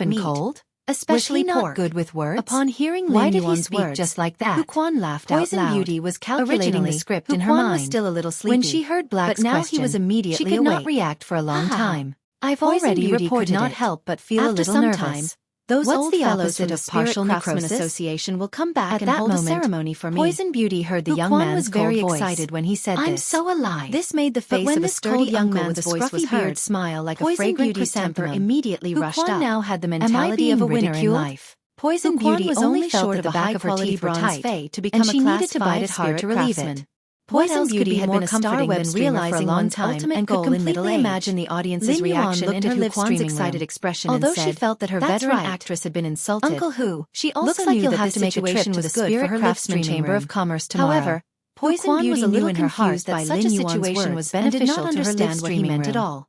Speaker 1: and
Speaker 2: meat.
Speaker 1: cold?
Speaker 2: Especially
Speaker 1: Was he not
Speaker 2: pork.
Speaker 1: good with words?
Speaker 2: Upon hearing
Speaker 1: Why
Speaker 2: Lin
Speaker 1: did he
Speaker 2: Yuan's
Speaker 1: speak
Speaker 2: words,
Speaker 1: just like that?
Speaker 2: Xueqi laughed
Speaker 1: Poison
Speaker 2: out loud.
Speaker 1: Beauty was calculating
Speaker 2: Originally,
Speaker 1: the script in her
Speaker 2: Xueqi
Speaker 1: mind.
Speaker 2: was still a little sleepy.
Speaker 1: When she heard Black's
Speaker 2: but now
Speaker 1: question,
Speaker 2: he was immediately
Speaker 1: she could
Speaker 2: awake.
Speaker 1: not react for a long time.
Speaker 2: I've
Speaker 1: Poison
Speaker 2: already
Speaker 1: Beauty
Speaker 2: reported
Speaker 1: could not
Speaker 2: it.
Speaker 1: help but feel
Speaker 2: After
Speaker 1: a little
Speaker 2: some
Speaker 1: nervous.
Speaker 2: time,
Speaker 1: Those
Speaker 2: What's
Speaker 1: old
Speaker 2: the
Speaker 1: fellows
Speaker 2: opposite
Speaker 1: from the
Speaker 2: of
Speaker 1: Spirit
Speaker 2: partial
Speaker 1: Craftsman
Speaker 2: necrosis?
Speaker 1: Association will come back
Speaker 2: At
Speaker 1: and
Speaker 2: that
Speaker 1: hold a
Speaker 2: moment,
Speaker 1: ceremony for me.
Speaker 2: Poison Beauty heard the young
Speaker 1: Xueqi
Speaker 2: man's
Speaker 1: was very
Speaker 2: cold voice.
Speaker 1: excited when he said
Speaker 2: I'm
Speaker 1: this.
Speaker 2: so alive.
Speaker 1: This made the
Speaker 2: But
Speaker 1: face
Speaker 2: when
Speaker 1: of a
Speaker 2: this
Speaker 1: sturdy
Speaker 2: cold young
Speaker 1: uncle
Speaker 2: man's
Speaker 1: with a
Speaker 2: voice was
Speaker 1: scruffy beard
Speaker 2: heard,
Speaker 1: smile like a
Speaker 2: Poison
Speaker 1: fragrant
Speaker 2: Beauty's temper
Speaker 1: chrysanthemum
Speaker 2: immediately rushed
Speaker 1: Xueqi
Speaker 2: up.
Speaker 1: now had the
Speaker 2: Am I
Speaker 1: mentality of
Speaker 2: being
Speaker 1: a winner in
Speaker 2: ridiculed?
Speaker 1: life. Poison
Speaker 2: Xueqi
Speaker 1: Beauty
Speaker 2: was
Speaker 1: was
Speaker 2: only
Speaker 1: only
Speaker 2: felt
Speaker 1: short
Speaker 2: at
Speaker 1: of a
Speaker 2: the
Speaker 1: high
Speaker 2: back of her
Speaker 1: quality
Speaker 2: teeth were
Speaker 1: bronze
Speaker 2: tight,
Speaker 1: fay to
Speaker 2: and
Speaker 1: become
Speaker 2: she
Speaker 1: a
Speaker 2: needed
Speaker 1: class
Speaker 2: to bite
Speaker 1: 5
Speaker 2: it hard to
Speaker 1: spirit
Speaker 2: relieve
Speaker 1: craftsman.
Speaker 2: it.
Speaker 1: What
Speaker 2: Poison
Speaker 1: else could
Speaker 2: Beauty
Speaker 1: be
Speaker 2: had
Speaker 1: more
Speaker 2: been a
Speaker 1: comforting
Speaker 2: star
Speaker 1: than
Speaker 2: web streamer for a
Speaker 1: realizing
Speaker 2: long
Speaker 1: one's
Speaker 2: time
Speaker 1: ultimate
Speaker 2: and
Speaker 1: goal
Speaker 2: could
Speaker 1: in middle
Speaker 2: completely
Speaker 1: age?
Speaker 2: imagine the audience's
Speaker 1: Lin Yuan
Speaker 2: reaction
Speaker 1: looked
Speaker 2: in
Speaker 1: at
Speaker 2: her
Speaker 1: Xueqi's
Speaker 2: streaming
Speaker 1: excited
Speaker 2: room.
Speaker 1: expression
Speaker 2: Although
Speaker 1: and said,
Speaker 2: she felt that her
Speaker 1: "That's
Speaker 2: veteran
Speaker 1: right.
Speaker 2: actress had been insulted,
Speaker 1: Uncle Hu."
Speaker 2: she
Speaker 1: Looks
Speaker 2: also
Speaker 1: like
Speaker 2: knew
Speaker 1: you'll
Speaker 2: that
Speaker 1: have
Speaker 2: this
Speaker 1: to make a trip
Speaker 2: situation
Speaker 1: to
Speaker 2: was
Speaker 1: the
Speaker 2: good
Speaker 1: Spirit
Speaker 2: for her
Speaker 1: Craftsman
Speaker 2: lip-streaming
Speaker 1: Chamber
Speaker 2: room.
Speaker 1: of Commerce tomorrow.
Speaker 2: However,
Speaker 1: Poison
Speaker 2: Xueqi
Speaker 1: Beauty
Speaker 2: was a
Speaker 1: knew
Speaker 2: little
Speaker 1: in her heart
Speaker 2: confused
Speaker 1: that
Speaker 2: by
Speaker 1: such
Speaker 2: Lin
Speaker 1: a
Speaker 2: Yuan's
Speaker 1: situation
Speaker 2: words
Speaker 1: was
Speaker 2: and did
Speaker 1: beneficial
Speaker 2: not
Speaker 1: to her
Speaker 2: understand what he
Speaker 1: lip-streaming
Speaker 2: meant at
Speaker 1: room.
Speaker 2: all.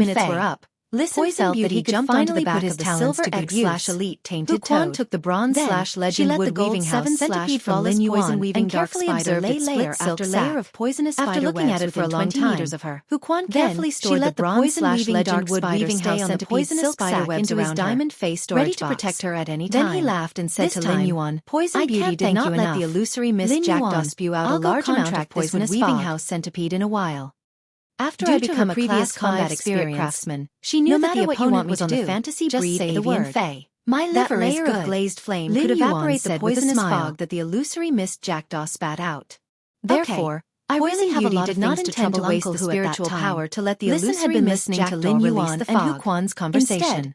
Speaker 1: minutes
Speaker 2: Fei.
Speaker 1: were up,
Speaker 2: Listen
Speaker 1: Poison
Speaker 2: felt that
Speaker 1: Beauty
Speaker 2: he could
Speaker 1: jumped
Speaker 2: finally
Speaker 1: onto the back
Speaker 2: put his
Speaker 1: of the
Speaker 2: talents
Speaker 1: Silver
Speaker 2: to good
Speaker 1: X/Elite Tainted
Speaker 2: Xueqi
Speaker 1: Toad.
Speaker 2: took the bronze
Speaker 1: Then,
Speaker 2: legend
Speaker 1: she let the
Speaker 2: wood
Speaker 1: gold
Speaker 2: weaving house
Speaker 1: 7
Speaker 2: centipede from
Speaker 1: flawless
Speaker 2: Lin
Speaker 1: poison
Speaker 2: Yuan
Speaker 1: weaving
Speaker 2: and
Speaker 1: dark
Speaker 2: carefully
Speaker 1: spider
Speaker 2: observed
Speaker 1: lay
Speaker 2: its
Speaker 1: layer
Speaker 2: split silk
Speaker 1: after
Speaker 2: sack.
Speaker 1: layer of poisonous
Speaker 2: After
Speaker 1: spider
Speaker 2: looking
Speaker 1: webs
Speaker 2: at it for a
Speaker 1: within
Speaker 2: long
Speaker 1: 20
Speaker 2: time,
Speaker 1: meters of her.
Speaker 2: Xueqi
Speaker 1: Then,
Speaker 2: carefully
Speaker 1: she
Speaker 2: stored
Speaker 1: let
Speaker 2: the
Speaker 1: the
Speaker 2: bronze
Speaker 1: poison weaving
Speaker 2: legend
Speaker 1: dark
Speaker 2: wood
Speaker 1: spider
Speaker 2: weaving
Speaker 1: stay
Speaker 2: house
Speaker 1: on the
Speaker 2: centipede
Speaker 1: poisonous
Speaker 2: silk
Speaker 1: spider
Speaker 2: sack
Speaker 1: webs
Speaker 2: into his
Speaker 1: around her,
Speaker 2: diamond face storage
Speaker 1: ready to
Speaker 2: box.
Speaker 1: protect her at any
Speaker 2: Then
Speaker 1: time.
Speaker 2: he laughed and said
Speaker 1: This
Speaker 2: to
Speaker 1: time,
Speaker 2: Lin Yuan,
Speaker 1: Poison
Speaker 2: I
Speaker 1: Beauty
Speaker 2: can't
Speaker 1: did
Speaker 2: thank
Speaker 1: not
Speaker 2: you
Speaker 1: let
Speaker 2: enough.
Speaker 1: the illusory Miss
Speaker 2: Lin
Speaker 1: Jackdaw
Speaker 2: Yuan,
Speaker 1: spew out
Speaker 2: I'll
Speaker 1: a
Speaker 2: go
Speaker 1: large amount of
Speaker 2: contract this
Speaker 1: poisonous
Speaker 2: wood weaving
Speaker 1: fog.
Speaker 2: house centipede in a while. After
Speaker 1: Due
Speaker 2: I
Speaker 1: to
Speaker 2: become
Speaker 1: her
Speaker 2: a
Speaker 1: previous
Speaker 2: class
Speaker 1: combat
Speaker 2: 5 spirit
Speaker 1: experience,
Speaker 2: craftsman, she knew
Speaker 1: no
Speaker 2: that
Speaker 1: matter
Speaker 2: the
Speaker 1: what you
Speaker 2: opponent
Speaker 1: want me
Speaker 2: was
Speaker 1: to
Speaker 2: on the
Speaker 1: do,
Speaker 2: fantasy
Speaker 1: just
Speaker 2: breed
Speaker 1: say the
Speaker 2: avian
Speaker 1: word.
Speaker 2: Fei.
Speaker 1: My
Speaker 2: That
Speaker 1: liver is
Speaker 2: layer of
Speaker 1: good.
Speaker 2: glazed flame
Speaker 1: Lin
Speaker 2: could
Speaker 1: Yuan
Speaker 2: evaporate the
Speaker 1: said with a
Speaker 2: poisonous
Speaker 1: smile.
Speaker 2: fog that the illusory Miss Jackdaw spat out.
Speaker 1: Therefore,
Speaker 2: I
Speaker 1: Poison
Speaker 2: really have a
Speaker 1: Beauty
Speaker 2: lot
Speaker 1: did
Speaker 2: of
Speaker 1: not
Speaker 2: things to
Speaker 1: intend
Speaker 2: trouble
Speaker 1: to waste
Speaker 2: Uncle
Speaker 1: the
Speaker 2: Hu at that
Speaker 1: spiritual
Speaker 2: time.
Speaker 1: power to let the
Speaker 2: Listen had
Speaker 1: illusory
Speaker 2: been
Speaker 1: Miss
Speaker 2: listening to
Speaker 1: Jackdaw
Speaker 2: Lin
Speaker 1: release
Speaker 2: Yuan
Speaker 1: the
Speaker 2: and
Speaker 1: fog.
Speaker 2: Huquan's conversation.
Speaker 1: Instead,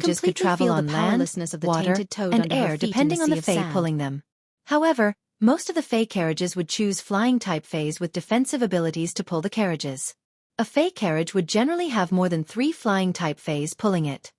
Speaker 1: carriages could travel on land, water, and air depending on the Fae pulling them. However, most of the Fae carriages would choose flying-type Faes with defensive abilities to pull the carriages. A Fae carriage would generally have more than 3 flying-type Faes pulling it.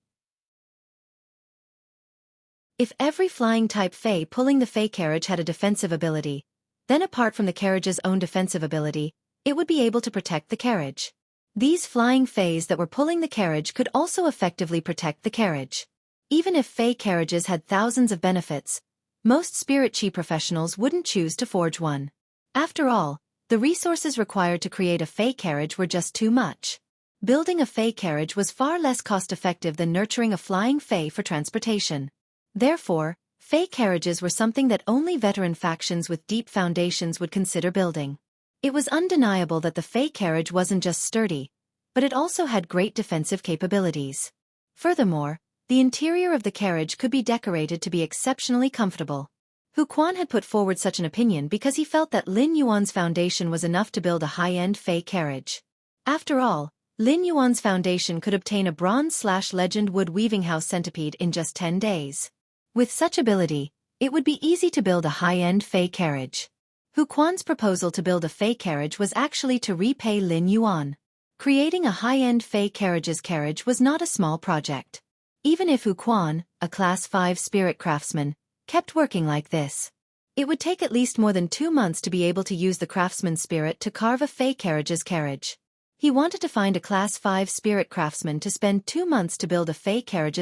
Speaker 1: If every flying-type Fae pulling the Fae carriage had a defensive ability, then apart from the carriage's own defensive ability, it would be able to protect the carriage. These flying Faes that were pulling the carriage could also effectively protect the carriage. Even if Fae carriages had thousands of benefits, most spirit chi professionals wouldn't choose to forge one. After all, the resources required to create a Fae carriage were just too much. Building a Fae carriage was far less cost-effective than nurturing a flying Fae for transportation. Therefore, Fae carriages were something that only veteran factions with deep foundations would consider building. It was undeniable that the Fae carriage wasn't just sturdy, but it also had great defensive capabilities. Furthermore, the interior of the carriage could be decorated to be exceptionally comfortable. Hu Quan had put forward such an opinion because he felt that Lin Yuan's foundation was enough to build a high-end Fae carriage. After all, Lin Yuan's foundation could obtain a bronze/legend wood weaving house centipede in just 10 days. With such ability, it would be easy to build a high-end fey carriage. Hu Quan's proposal to build a fey carriage was actually to repay Lin Yuan. Creating a high-end fey carriage was not a small project. Even if Hu Quan, a Class 5 spirit craftsman, kept working like this, it would take at least more than 2 months to be able to use the craftsman's spirit to carve a fey carriage. He wanted to find a Class 5 spirit craftsman to spend 2 months to build a fey carriage.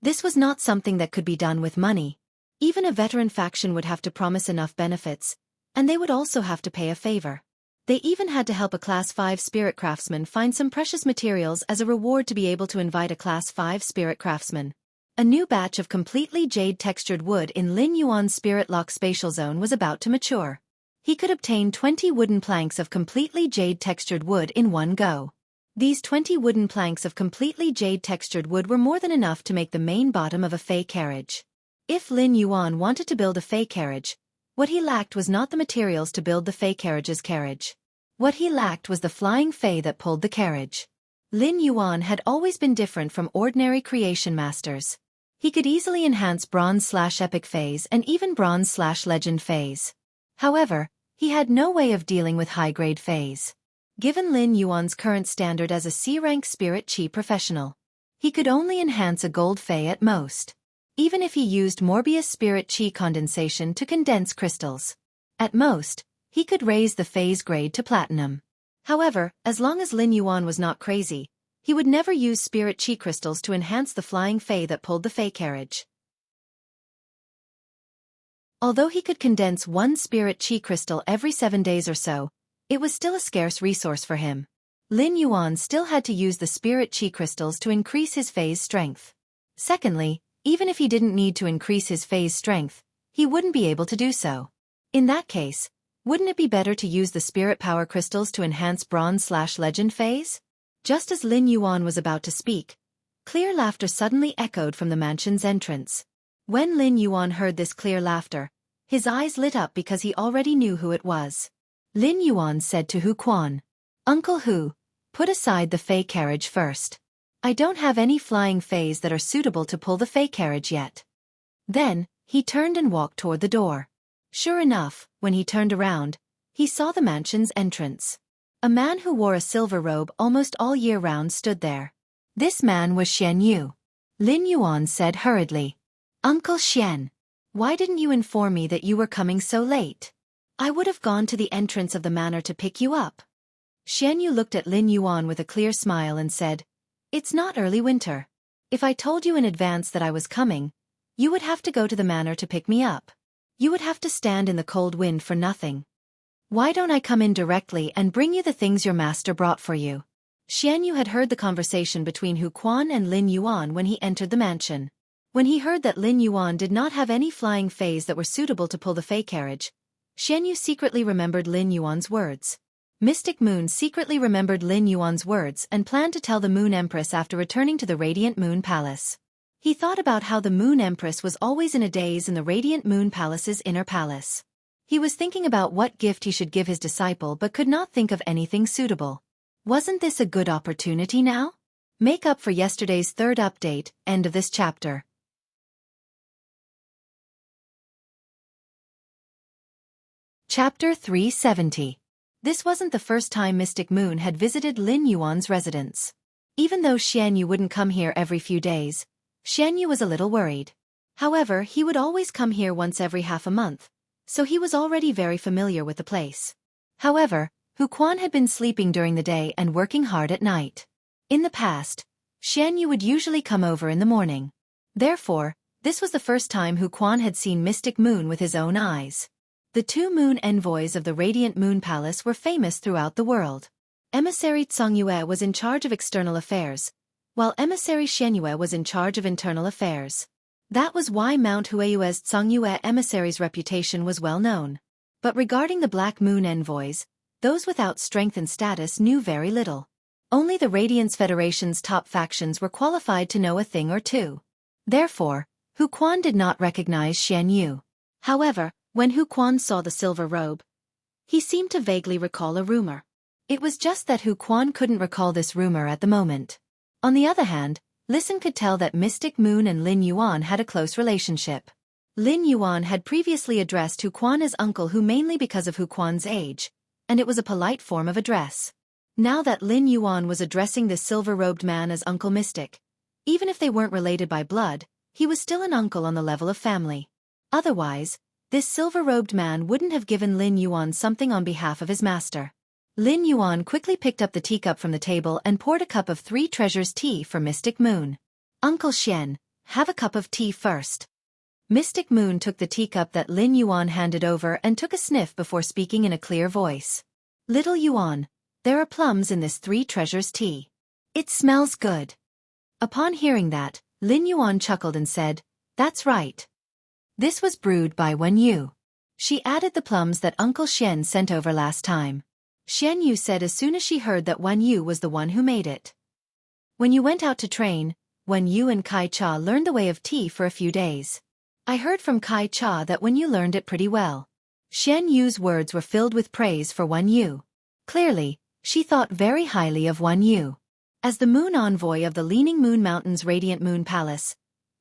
Speaker 1: This was not something that could be done with money. Even a veteran faction would have to promise enough benefits, and they would also have to pay a favor. They even had to help a Class 5 spirit craftsman find some precious materials as a reward to be able to invite a Class 5 spirit craftsman. A new batch of completely jade-textured wood in Lin Yuan's Spirit Lock spatial zone was about to mature. He could obtain 20 wooden planks of completely jade-textured wood in one go. These 20 wooden planks of completely jade-textured wood were more than enough to make the main bottom of a fey carriage. If Lin Yuan wanted to build a fey carriage, what he lacked was not the materials to build the fey carriage. What he lacked was the flying fey that pulled the carriage. Lin Yuan had always been different from ordinary creation masters. He could easily enhance bronze/epic phase and even bronze/legend phase. However, he had no way of dealing with high-grade phase. Given Lin Yuan's current standard as a C-rank spirit chi professional, he could only enhance a gold fey at most. Even if he used Morbius spirit chi condensation to condense crystals. At most, he could raise the phase grade to platinum. However, as long as Lin Yuan was not crazy, he would never use spirit chi crystals to enhance the flying fey that pulled the fey carriage. Although he could condense one spirit chi crystal every 7 days or so, it was still a scarce resource for him. Lin Yuan still had to use the spirit chi crystals to increase his phase strength. Secondly, even if he didn't need to increase his phase strength, he wouldn't be able to do so. In that case, wouldn't it be better to use the spirit power crystals to enhance bronze/legend phase? Just as Lin Yuan was about to speak, clear laughter suddenly echoed from the mansion's entrance. When Lin Yuan heard this clear laughter, his eyes lit up because he already knew who it was. Lin Yuan said to Hu Quan, "Uncle Hu, put aside the fey carriage first. I don't have any flying feys that are suitable to pull the fey carriage yet." Then, he turned and walked toward the door. Sure enough, when he turned around, he saw the mansion's entrance. A man who wore a silver robe almost all year round stood there. This man was Xian Yu. Lin Yuan said hurriedly, "Uncle Xian, why didn't you inform me that you were coming so late? I would have gone to the entrance of the manor to pick you up." Xian Yu looked at Lin Yuan with a clear smile and said, "It's not early winter. If I told you in advance that I was coming, you would have to go to the manor to pick me up. You would have to stand in the cold wind for nothing. Why don't I come in directly and bring you the things your master brought for you?" Xian Yu had heard the conversation between Hu Quan and Lin Yuan when he entered the mansion. When he heard that Lin Yuan did not have any flying feys that were suitable to pull the fey carriage, Xian Yu secretly remembered Lin Yuan's words. Mystic Moon secretly remembered Lin Yuan's words and planned to tell the Moon Empress after returning to the Radiant Moon Palace. He thought about how the Moon Empress was always in a daze in the Radiant Moon Palace's inner palace. He was thinking about what gift he should give his disciple but could not think of anything suitable. Wasn't this a good opportunity now? Make up for yesterday's third update, end of this chapter. Chapter 370. This wasn't the first time Mystic Moon had visited Lin Yuan's residence. Even though Xian Yu wouldn't come here every few days, Xian Yu was a little worried. However, he would always come here once every half a month, so he was already very familiar with the place. However, Hu Quan had been sleeping during the day and working hard at night. In the past, Xian Yu would usually come over in the morning. Therefore, this was the first time Hu Quan had seen Mystic Moon with his own eyes. The 2 moon envoys of the Radiant Moon Palace were famous throughout the world. Emissary Yue was in charge of external affairs, while Emissary Yue was in charge of internal affairs. That was why Mount Hueyue's Yue emissary's reputation was well known. But regarding the Black Moon envoys, those without strength and status knew very little. Only the Radiance Federation's top factions were qualified to know a thing or two. Therefore, Hu Quan did not recognize Xian Yu. However, when Hu Quan saw the silver robe, he seemed to vaguely recall a rumor. It was just that Hu Quan couldn't recall this rumor at the moment. On the other hand, Listen could tell that Mystic Moon and Lin Yuan had a close relationship. Lin Yuan had previously addressed Hu Quan as uncle Hu mainly because of Hu Quan's age, and it was a polite form of address. Now that Lin Yuan was addressing this silver-robed man as Uncle Mystic, even if they weren't related by blood, he was still an uncle on the level of family. Otherwise, this silver-robed man wouldn't have given Lin Yuan something on behalf of his master. Lin Yuan quickly picked up the teacup from the table and poured a cup of 3 treasures tea for Mystic Moon. Uncle Xian, have a cup of tea first. Mystic Moon took the teacup that Lin Yuan handed over and took a sniff before speaking in a clear voice. Little Yuan, there are plums in this 3 treasures tea. It smells good. Upon hearing that, Lin Yuan chuckled and said, that's right. This was brewed by Wen Yu. She added the plums that Uncle Xian sent over last time. Xian Yu said as soon as she heard that Wen Yu was the one who made it. When you went out to train, Wen Yu and Kai Cha learned the way of tea for a few days. I heard from Kai Cha that Wen Yu learned it pretty well. Xian Yu's words were filled with praise for Wen Yu. Clearly, she thought very highly of Wen Yu. As the moon envoy of the Leaning Moon Mountain's Radiant Moon Palace,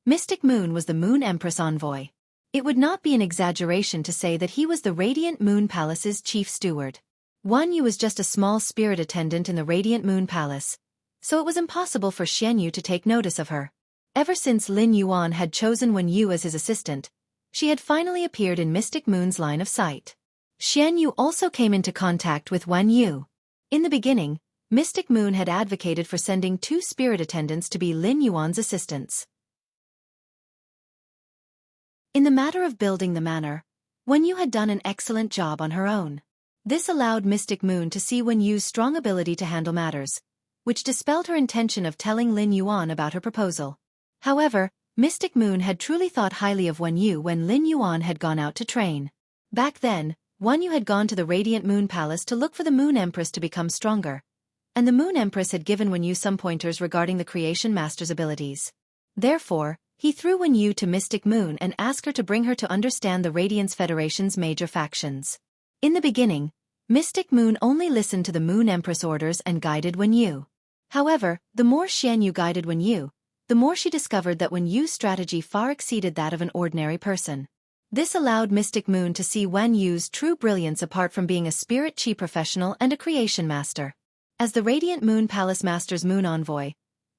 Speaker 1: Mystic Moon was the Moon Empress envoy. It would not be an exaggeration to say that he was the Radiant Moon Palace's chief steward. Wen Yu was just a small spirit attendant in the Radiant Moon Palace, so it was impossible for Xian Yu to take notice of her. Ever since Lin Yuan had chosen Wen Yu as his assistant, she had finally appeared in Mystic Moon's line of sight. Xian Yu also came into contact with Wen Yu. In the beginning, Mystic Moon had advocated for sending 2 spirit attendants to be Lin Yuan's assistants. In the matter of building the manor, Wen Yu had done an excellent job on her own. This allowed Mystic Moon to see Wen Yu's strong ability to handle matters, which dispelled her intention of telling Lin Yuan about her proposal. However, Mystic Moon had truly thought highly of Wen Yu when Lin Yuan had gone out to train. Back then, Wen Yu had gone to the Radiant Moon Palace to look for the Moon Empress to become stronger, and the Moon Empress had given Wen Yu some pointers regarding the Creation Master's abilities. Therefore, he threw Wen Yu to Mystic Moon and asked her to bring her to understand the Radiance Federation's major factions. In the beginning, Mystic Moon only listened to the Moon Empress orders and guided Wen Yu. However, the more Xian Yu guided Wen Yu, the more she discovered that Wen Yu's strategy far exceeded that of an ordinary person. This allowed Mystic Moon to see Wen Yu's true brilliance apart from being a spirit chi professional and a creation master. As the Radiant Moon Palace Master's moon envoy,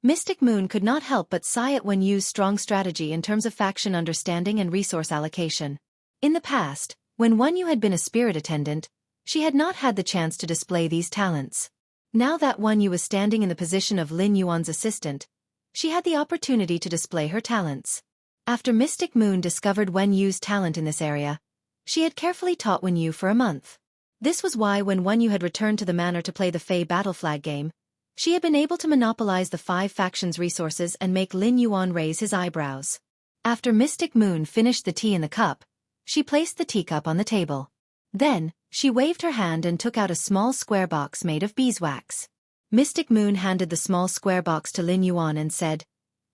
Speaker 1: Mystic Moon could not help but sigh at Wen Yu's strong strategy in terms of faction understanding and resource allocation. In the past, when Wen Yu had been a spirit attendant, she had not had the chance to display these talents. Now that Wen Yu was standing in the position of Lin Yuan's assistant, she had the opportunity to display her talents. After Mystic Moon discovered Wen Yu's talent in this area, she had carefully taught Wen Yu for a month. This was why when Wen Yu had returned to the manor to play the Fey Battle Flag game, she had been able to monopolize the 5 factions' resources and make Lin Yuan raise his eyebrows. After Mystic Moon finished the tea in the cup, she placed the teacup on the table. Then, she waved her hand and took out a small square box made of beeswax. Mystic Moon handed the small square box to Lin Yuan and said,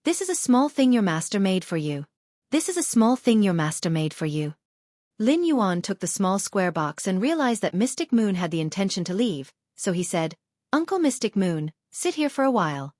Speaker 1: "This is a small thing your master made for you. This is a small thing your master made for you." Lin Yuan took the small square box and realized that Mystic Moon had the intention to leave, so he said, "Uncle Mystic Moon, sit here for a while.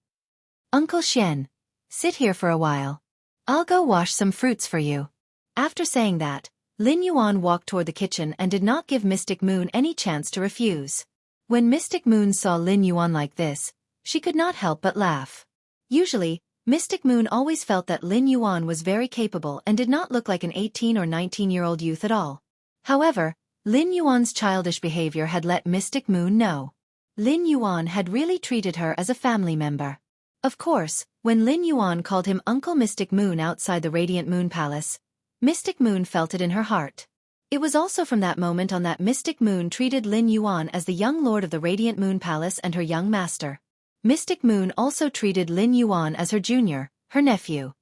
Speaker 1: Uncle Xian, sit here for a while. I'll go wash some fruits for you." After saying that, Lin Yuan walked toward the kitchen and did not give Mystic Moon any chance to refuse. When Mystic Moon saw Lin Yuan like this, she could not help but laugh. Usually, Mystic Moon always felt that Lin Yuan was very capable and did not look like an 18 or 19-year-old youth at all. However, Lin Yuan's childish behavior had let Mystic Moon know. Lin Yuan had really treated her as a family member. Of course, when Lin Yuan called him Uncle Mystic Moon outside the Radiant Moon Palace, Mystic Moon felt it in her heart. It was also from that moment on that Mystic Moon treated Lin Yuan as the young lord of the Radiant Moon Palace and her young master. Mystic Moon also treated Lin Yuan as her junior, her nephew.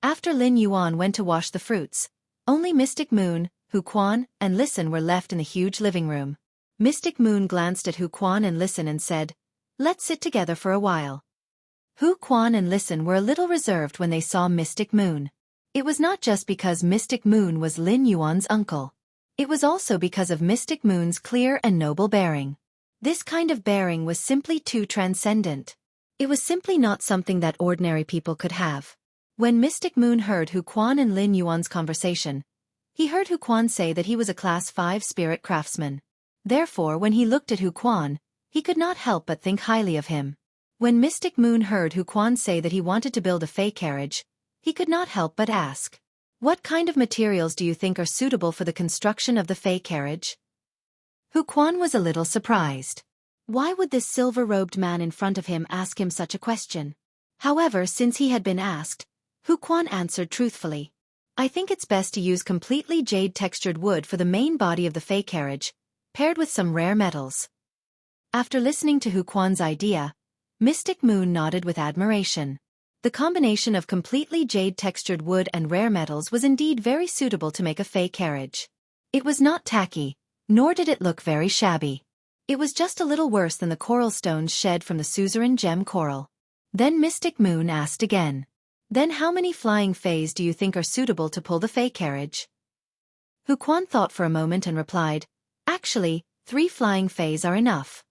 Speaker 1: After Lin Yuan went to wash the fruits, only Mystic Moon, Hu Quan, and Listen were left in the huge living room. Mystic Moon glanced at Hu Quan and Listen and said, "Let's sit together for a while." Hu Quan and Listen were a little reserved when they saw Mystic Moon. It was not just because Mystic Moon was Lin Yuan's uncle. It was also because of Mystic Moon's clear and noble bearing. This kind of bearing was simply too transcendent. It was simply not something that ordinary people could have. When Mystic Moon heard Huquan and Lin Yuan's conversation, he heard Huquan say that he was a Class 5 spirit craftsman. Therefore, when he looked at Huquan, he could not help but think highly of him. When Mystic Moon heard Huquan say that he wanted to build a fey carriage, he could not help but ask, "What kind of materials do you think are suitable for the construction of the fey carriage?" Huquan was a little surprised. Why would this silver-robed man in front of him ask him such a question? However, since he had been asked, Huquan answered truthfully, "I think it's best to use completely jade-textured wood for the main body of the fey carriage, paired with some rare metals." After listening to Huquan's idea, Mystic Moon nodded with admiration. The combination of completely jade-textured wood and rare metals was indeed very suitable to make a fey carriage. It was not tacky, nor did it look very shabby. It was just a little worse than the coral stones shed from the suzerain gem coral. Then Mystic Moon asked again, "Then how many flying fays do you think are suitable to pull the fey carriage?" Huquan thought for a moment and replied, "Actually, 3 flying fays are enough.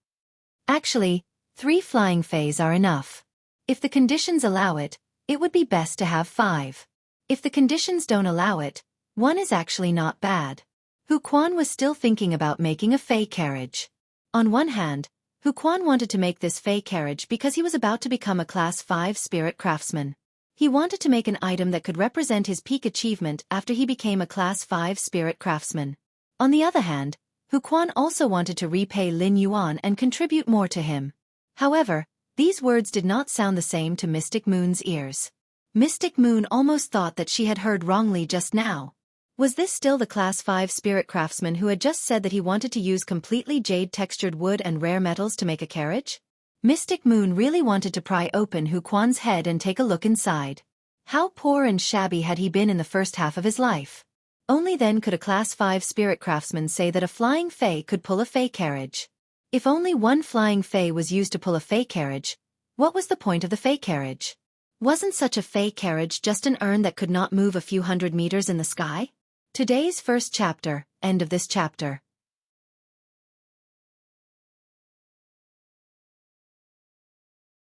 Speaker 1: Actually, 3 flying fays are enough. If the conditions allow it, it would be best to have 5. If the conditions don't allow it, 1 is actually not bad." Huquan was still thinking about making a fey carriage. On one hand, Huquan wanted to make this fey carriage because he was about to become a Class 5 spirit craftsman. He wanted to make an item that could represent his peak achievement after he became a Class 5 spirit craftsman. On the other hand, Huquan also wanted to repay Lin Yuan and contribute more to him. However, these words did not sound the same to Mystic Moon's ears. Mystic Moon almost thought that she had heard wrongly just now. Was this still the Class 5 spirit craftsman who had just said that he wanted to use completely jade-textured wood and rare metals to make a carriage? Mystic Moon really wanted to pry open Huquan's head and take a look inside. How poor and shabby had he been in the first half of his life? Only then could a Class 5 spirit craftsman say that a flying fey could pull a fey carriage. If only 1 flying fey was used to pull a fey carriage, what was the point of the fey carriage? Wasn't such a fey carriage just an urn that could not move a few hundred meters in the sky? Today's first chapter, end of this chapter.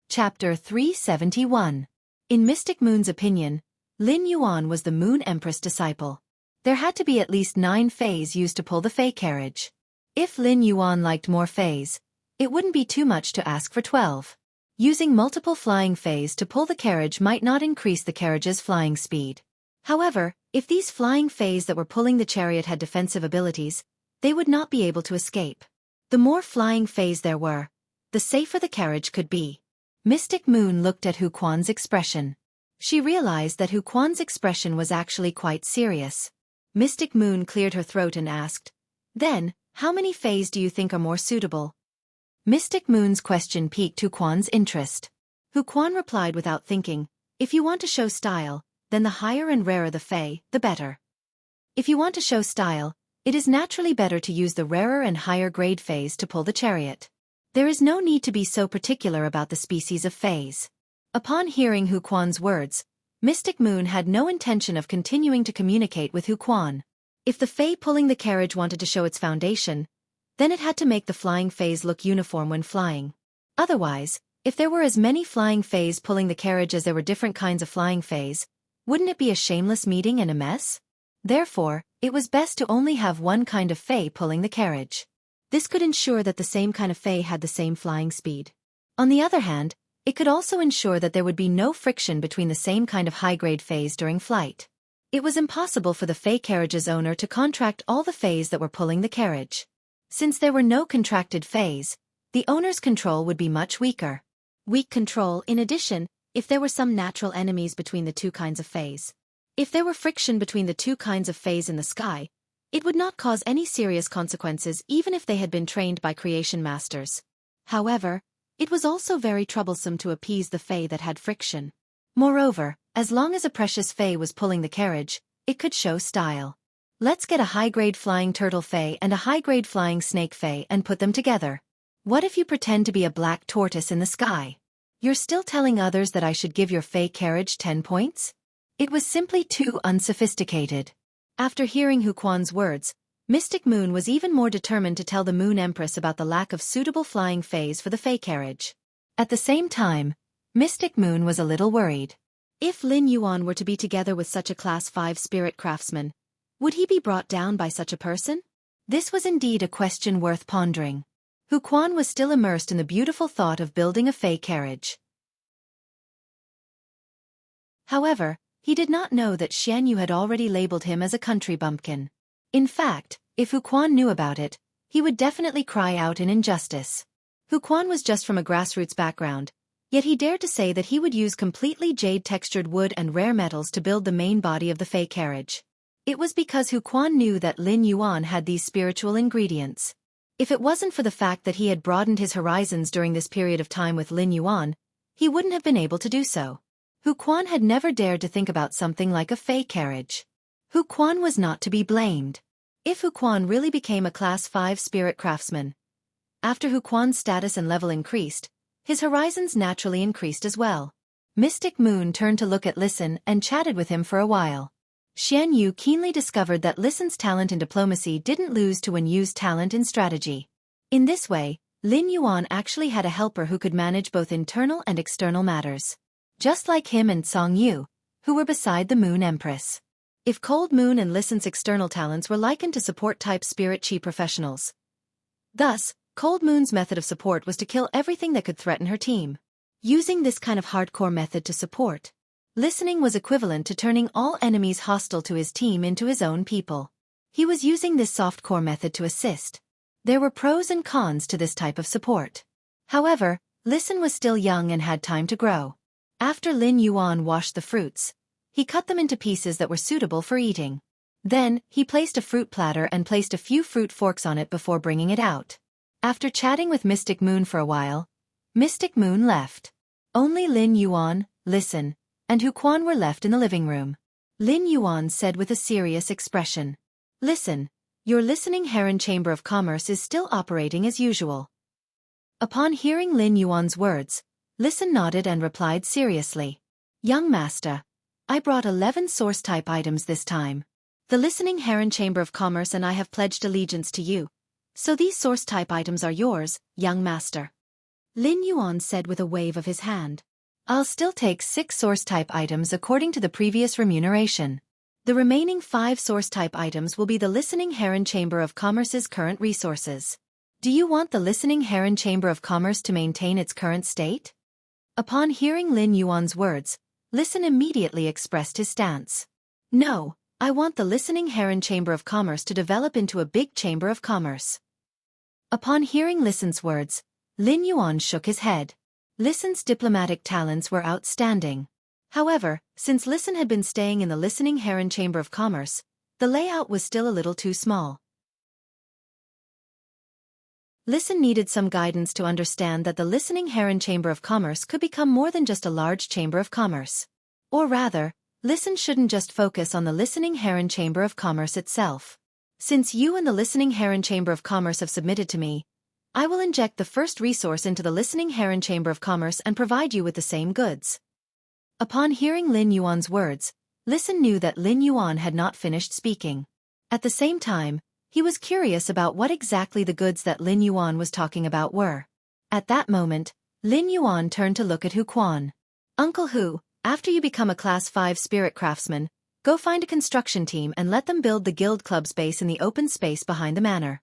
Speaker 1: Chapter 371. In Mystic Moon's opinion, Lin Yuan was the Moon Empress disciple. There had to be at least 9 fays used to pull the fey carriage. If Lin Yuan liked more fays, it wouldn't be too much to ask for 12. Using multiple flying fays to pull the carriage might not increase the carriage's flying speed. However, if these flying fays that were pulling the chariot had defensive abilities, they would not be able to escape. The more flying fays there were, the safer the carriage could be. Mystic Moon looked at Huquan's expression. She realized that Huquan's expression was actually quite serious. Mystic Moon cleared her throat and asked, "Then, how many fays do you think are more suitable?" Mystic Moon's question piqued Huquan's interest. Huquan replied without thinking, "If you want to show style, then the higher and rarer the fey, the better. If you want to show style, it is naturally better to use the rarer and higher grade fays to pull the chariot. There is no need to be so particular about the species of fays." Upon hearing Huquan's words, Mystic Moon had no intention of continuing to communicate with Huquan. If the fey pulling the carriage wanted to show its foundation, then it had to make the flying fays look uniform when flying. Otherwise, if there were as many flying fays pulling the carriage as there were different kinds of flying fays, wouldn't it be a shameless meeting and a mess? Therefore, it was best to only have 1 kind of fey pulling the carriage. This could ensure that the same kind of fey had the same flying speed. On the other hand, it could also ensure that there would be no friction between the same kind of high-grade fays during flight. It was impossible for the fey carriage's owner to contract all the fays that were pulling the carriage. Since there were no contracted fays, the owner's control would be much weaker. Weak control, in addition, if there were some natural enemies between the 2 kinds of fays. If there were friction between the 2 kinds of fays in the sky, it would not cause any serious consequences even if they had been trained by creation masters. However, it was also very troublesome to appease the fey that had friction. Moreover, as long as a precious fey was pulling the carriage, it could show style. Let's get a high-grade flying turtle fey and a high-grade flying snake fey and put them together. What if you pretend to be a black tortoise in the sky? You're still telling others that I should give your fey carriage 10 points? It was simply too unsophisticated. After hearing Huquan's words, Mystic Moon was even more determined to tell the Moon Empress about the lack of suitable flying phase for the Fey carriage. At the same time, Mystic Moon was a little worried. If Lin Yuan were to be together with such a Class 5 spirit craftsman, would he be brought down by such a person? This was indeed a question worth pondering. Xueqi was still immersed in the beautiful thought of building a Fey carriage. However, he did not know that Xian Yu had already labeled him as a country bumpkin. In fact, if Xueqi knew about it, he would definitely cry out in injustice. Xueqi was just from a grassroots background, yet he dared to say that he would use completely jade-textured wood and rare metals to build the main body of the Fey carriage. It was because Xueqi knew that Lin Yuan had these spiritual ingredients. If it wasn't for the fact that he had broadened his horizons during this period of time with Lin Yuan, he wouldn't have been able to do so. Xueqi had never dared to think about something like a Fey carriage. Xueqi was not to be blamed. If Xueqi really became a Class 5 spirit craftsman, after Xueqi's status and level increased, his horizons naturally increased as well. Mystic Moon turned to look at Listen and chatted with him for a while. Xian Yu keenly discovered that Listen's talent in diplomacy didn't lose to Wen-Yu's talent in strategy. In this way, Lin Yuan actually had a helper who could manage both internal and external matters. Just like him and Song Yu, who were beside the Moon Empress. If Cold Moon and Listen's external talents were likened to support-type spirit chi professionals. Thus, Cold Moon's method of support was to kill everything that could threaten her team. Using this kind of hardcore method to support, Listening was equivalent to turning all enemies hostile to his team into his own people. He was using this softcore method to assist. There were pros and cons to this type of support. However, Listen was still young and had time to grow. After Lin Yuan washed the fruits, he cut them into pieces that were suitable for eating. Then, he placed a fruit platter and placed a few fruit forks on it before bringing it out. After chatting with Mystic Moon for a while, Mystic Moon left. Only Lin Yuan, Listen, and Xueqi were left in the living room. Lin Yuan said with a serious expression, "Listen, your listening Heron Chamber of Commerce is still operating as usual." Upon hearing Lin Yuan's words, Listen nodded and replied seriously, "Young master, I brought 11 source-type items this time. The listening Heron Chamber of Commerce and I have pledged allegiance to you, so these source-type items are yours, young master." Lin Yuan said with a wave of his hand, "I'll still take 6 source-type items according to the previous remuneration. The remaining 5 source-type items will be the Listening Heron Chamber of Commerce's current resources. Do you want the Listening Heron Chamber of Commerce to maintain its current state?" Upon hearing Lin Yuan's words, Listen immediately expressed his stance. "No, I want the Listening Heron Chamber of Commerce to develop into a big chamber of commerce." Upon hearing Listen's words, Lin Yuan shook his head. Listen's diplomatic talents were outstanding. However, since Listen had been staying in the Listening Heron Chamber of Commerce, the layout was still a little too small. Listen needed some guidance to understand that the Listening Heron Chamber of Commerce could become more than just a large chamber of commerce. Or rather, Listen shouldn't just focus on the Listening Heron Chamber of Commerce itself. Since you and the Listening Heron Chamber of Commerce have submitted to me, I will inject the first resource into the Listening Heron Chamber of Commerce and provide you with the same goods. Upon hearing Lin Yuan's words, Listen knew that Lin Yuan had not finished speaking. At the same time, he was curious about what exactly the goods that Lin Yuan was talking about were. At that moment, Lin Yuan turned to look at Xueqi. "Uncle Hu, after you become a Class 5 spirit craftsman, go find a construction team and let them build the guild club's base in the open space behind the manor."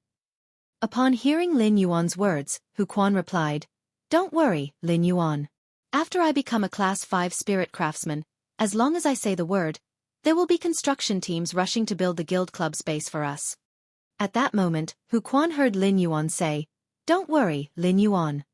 Speaker 1: Upon hearing Lin Yuan's words, Xueqi replied, "Don't worry, Lin Yuan. After I become a Class 5 spirit craftsman, as long as I say the word, there will be construction teams rushing to build the guild club's base for us." At that moment, Xueqi heard Lin Yuan say, "Don't worry, Lin Yuan.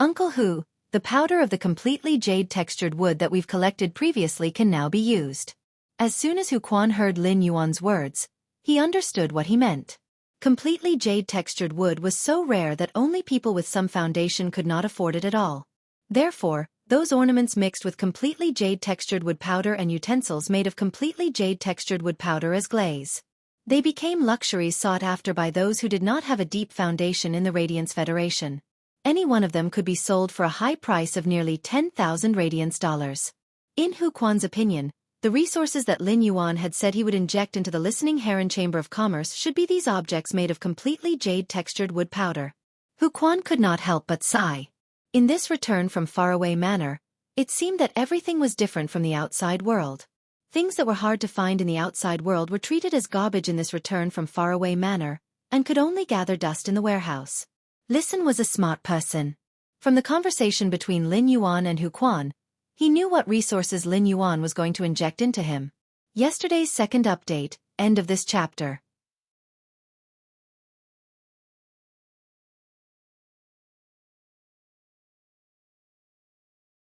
Speaker 1: Uncle Hu, the powder of the completely jade-textured wood that we've collected previously can now be used." As soon as Xueqi heard Lin Yuan's words, he understood what he meant. Completely jade-textured wood was so rare that only people with some foundation could not afford it at all. Therefore, those ornaments mixed with completely jade-textured wood powder and utensils made of completely jade-textured wood powder as glaze. They became luxuries sought after by those who did not have a deep foundation in the Radiance Federation. Any one of them could be sold for a high price of nearly 10,000 Radiance dollars. In Xueqi's opinion, The resources that Lin Yuan had said he would inject into the listening heron chamber of commerce should be these objects made of completely jade-textured wood powder. Huquan could not help but sigh. In this return from faraway manor, it seemed that everything was different from the outside world. Things that were hard to find in the outside world were treated as garbage in this return from faraway manor, and could only gather dust in the warehouse. Listen was a smart person. From the conversation between Lin Yuan and Huquan, he knew what resources Lin Yuan was going to inject into him. Yesterday's second update, end of this chapter.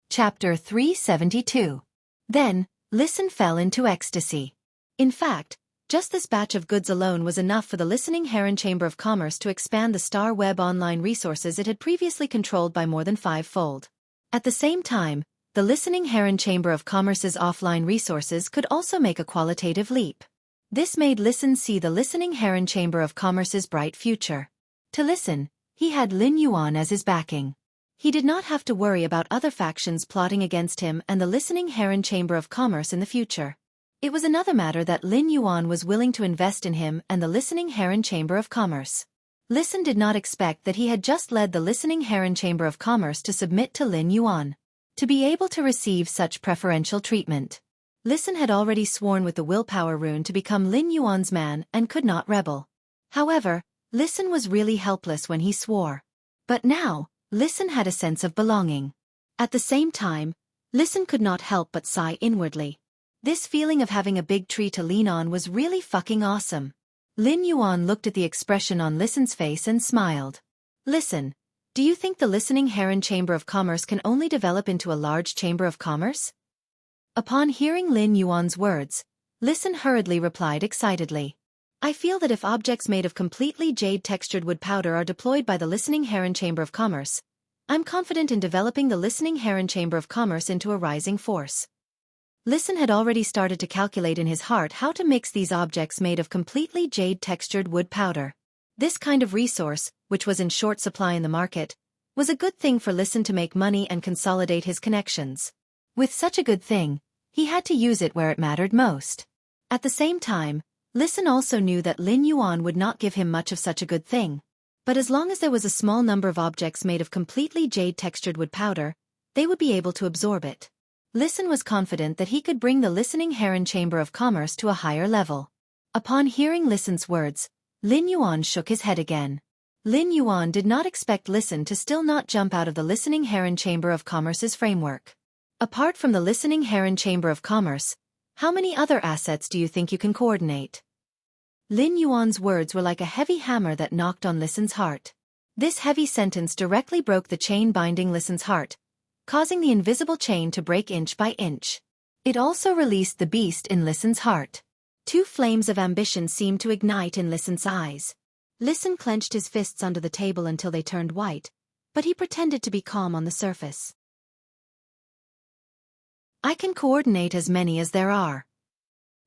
Speaker 1: Chapter 372. Then, Listen fell into ecstasy. In fact, just this batch of goods alone was enough for the listening heron chamber of commerce to expand the Star Web online resources it had previously controlled by more than 5-fold. At the same time, the listening heron chamber of commerce's offline resources could also make a qualitative leap. This made Listen see the listening heron chamber of commerce's bright future. To Listen, he had Lin Yuan as his backing. He did not have to worry about other factions plotting against him and the listening heron chamber of commerce in the future. It was another matter that Lin Yuan was willing to invest in him and the listening heron chamber of commerce. Listen did not expect that he had just led the listening heron chamber of commerce to submit to Lin Yuan, to be able to receive such preferential treatment. Listen had already sworn with the willpower rune to become Lin Yuan's man and could not rebel. However, Listen was really helpless when he swore. But now, Listen had a sense of belonging. At the same time, Listen could not help but sigh inwardly. This feeling of having a big tree to lean on was really fucking awesome. Lin Yuan looked at the expression on Listen's face and smiled. Listen, do you think the listening heron chamber of commerce can only develop into a large chamber of commerce? Upon hearing Lin Yuan's words, Listen hurriedly replied excitedly. I feel that if objects made of completely jade-textured wood powder are deployed by the listening heron chamber of commerce, I'm confident in developing the listening heron chamber of commerce into a rising force. Listen had already started to calculate in his heart how to mix these objects made of completely jade-textured wood powder. This kind of resource, which was in short supply in the market, was a good thing for Listen to make money and consolidate his connections. With such a good thing, he had to use it where it mattered most. At the same time, Listen also knew that Lin Yuan would not give him much of such a good thing. But as long as there was a small number of objects made of completely jade-textured wood powder, they would be able to absorb it. Listen was confident that he could bring the listening heron chamber of commerce to a higher level. Upon hearing Listen's words, Lin Yuan shook his head again. Lin Yuan did not expect Listen to still not jump out of the listening heron chamber of commerce's framework. Apart from the listening heron chamber of commerce, how many other assets do you think you can coordinate? Lin Yuan's words were like a heavy hammer that knocked on Listen's heart. This heavy sentence directly broke the chain binding Listen's heart, causing the invisible chain to break inch by inch. It also released the beast in Listen's heart. Two flames of ambition seemed to ignite in Listen's eyes. Listen clenched his fists under the table until they turned white, but he pretended to be calm on the surface. I can coordinate as many as there are.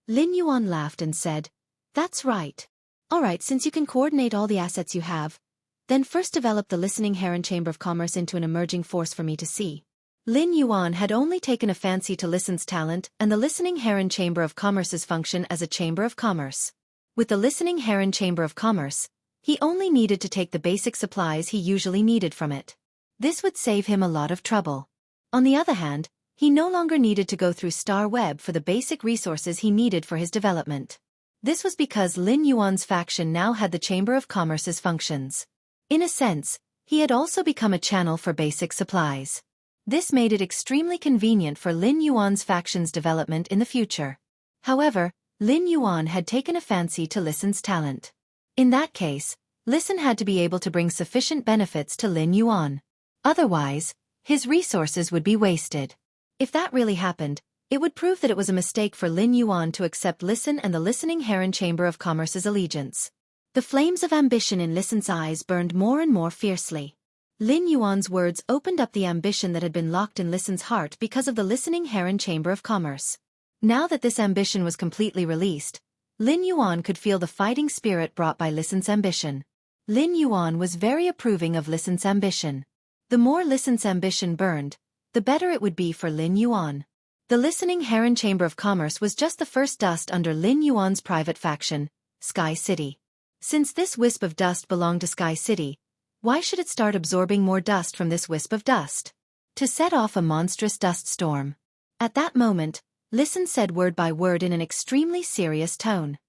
Speaker 1: Lin Yuan laughed and said, That's right. Alright, since you can coordinate all the assets you have, then first develop the listening heron chamber of commerce into an emerging force for me to see. Lin Yuan had only taken a fancy to Listen's talent and the listening heron chamber of commerce's function as a chamber of commerce. With the listening heron chamber of commerce, he only needed to take the basic supplies he usually needed from it. This would save him a lot of trouble. On the other hand, he no longer needed to go through Star Web for the basic resources he needed for his development. This was because Lin Yuan's faction now had the Chamber of Commerce's functions. In a sense, he had also become a channel for basic supplies. This made it extremely convenient for Lin Yuan's faction's development in the future. However, Lin Yuan had taken a fancy to Listen's talent. In that case, Listen had to be able to bring sufficient benefits to Lin Yuan. Otherwise, his resources would be wasted. If that really happened, it would prove that it was a mistake for Lin Yuan to accept Listen and the listening heron chamber of commerce's allegiance. The flames of ambition in Listen's eyes burned more and more fiercely. Lin Yuan's words opened up the ambition that had been locked in Listen's heart because of the listening heron chamber of commerce. Now that this ambition was completely released, Lin Yuan could feel the fighting spirit brought by Listen's ambition. Lin Yuan was very approving of Listen's ambition. The more Listen's ambition burned, the better it would be for Lin Yuan. The Listening Heron Chamber of Commerce was just the first dust under Lin Yuan's private faction, Sky City. Since this wisp of dust belonged to Sky City, why should it start absorbing more dust from this wisp of dust? To set off a monstrous dust storm. At that moment, Listen said word by word in an extremely serious tone.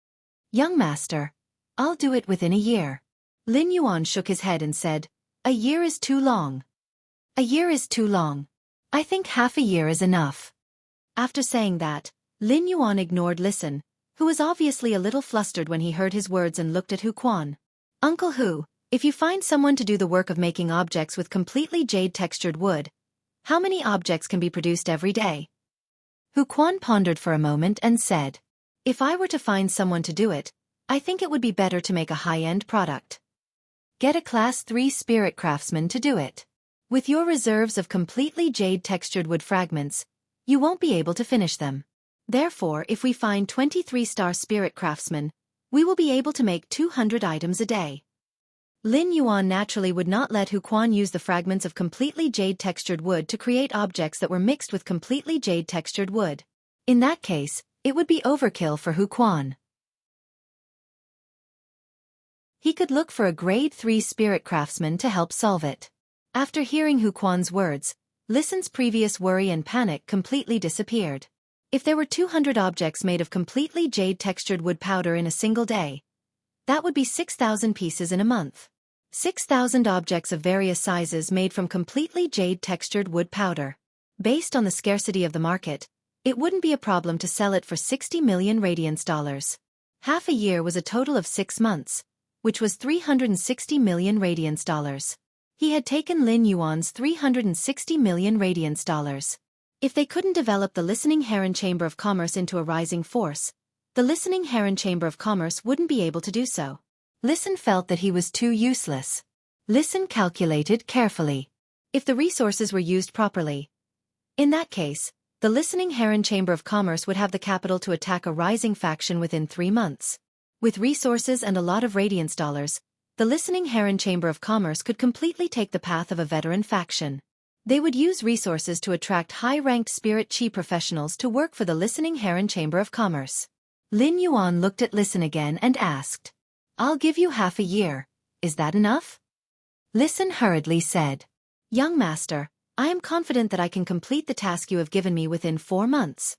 Speaker 1: Young master, I'll do it within a year. Lin Yuan shook his head and said, a year is too long. A year is too long. I think half a year is enough. After saying that, Lin Yuan ignored Listen, who was obviously a little flustered when he heard his words, and looked at Hu Quan. Uncle Hu, if you find someone to do the work of making objects with completely jade-textured wood, how many objects can be produced every day? Hu Quan pondered for a moment and said, if I were to find someone to do it, I think it would be better to make a high-end product. Get a Class 3 spirit craftsman to do it. With your reserves of completely jade-textured wood fragments, you won't be able to finish them. Therefore, if we find 23-star spirit craftsmen, we will be able to make 200 items a day. Lin Yuan naturally would not let Hu Quan use the fragments of completely jade-textured wood to create objects that were mixed with completely jade-textured wood. In that case, it would be overkill for Hu Quan. He could look for a grade 3 spirit craftsman to help solve it. After hearing Hu Quan's words, Listen's previous worry and panic completely disappeared. If there were 200 objects made of completely jade-textured wood powder in a single day, that would be 6,000 pieces in a month. 6,000 objects of various sizes made from completely jade-textured wood powder. Based on the scarcity of the market, it wouldn't be a problem to sell it for 60 million radiance dollars. Half a year was a total of 6 months, which was 360 million radiance dollars. He had taken Lin Yuan's 360 million radiance dollars. If they couldn't develop the Listening Heron Chamber of Commerce into a rising force, the Listening Heron Chamber of Commerce wouldn't be able to do so. Listen felt that he was too useless. Listen calculated carefully. If the resources were used properly, in that case, the Listening Heron Chamber of Commerce would have the capital to attack a rising faction within 3 months. With resources and a lot of radiance dollars, the Listening Heron Chamber of Commerce could completely take the path of a veteran faction. They would use resources to attract high-ranked spirit chi professionals to work for the Listening Heron Chamber of Commerce. Lin Yuan looked at Listen again and asked, I'll give you half a year. Is that enough? Listen hurriedly said, Young master, I am confident that I can complete the task you have given me within 4 months.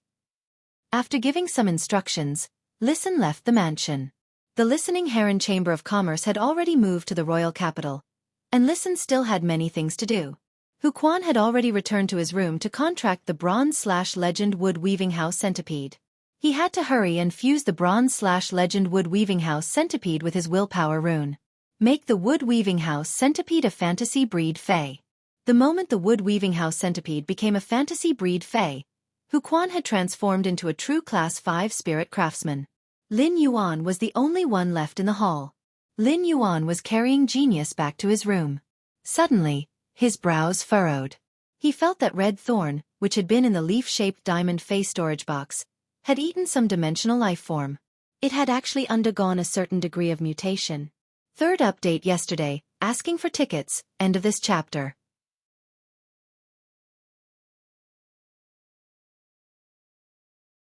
Speaker 1: After giving some instructions, Listen left the mansion. The Listening Heron Chamber of Commerce had already moved to the royal capital, and Listen still had many things to do. Hu Quan had already returned to his room to contract the Bronze/Legend Wood Weaving House Centipede. He had to hurry and fuse the Bronze/Legend Wood Weaving House Centipede with his willpower rune. Make the Wood Weaving House Centipede a fantasy breed Fae. The moment the Wood Weaving House Centipede became a fantasy breed Fae, Hu Quan had transformed into a true Class 5 spirit craftsman. Lin Yuan was the only one left in the hall. Lin Yuan was carrying Genius back to his room. Suddenly, his brows furrowed. He felt that red thorn, which had been in the leaf-shaped diamond face storage box, had eaten some dimensional life form. It had actually undergone a certain degree of mutation. Third update yesterday, asking for tickets, end of this chapter.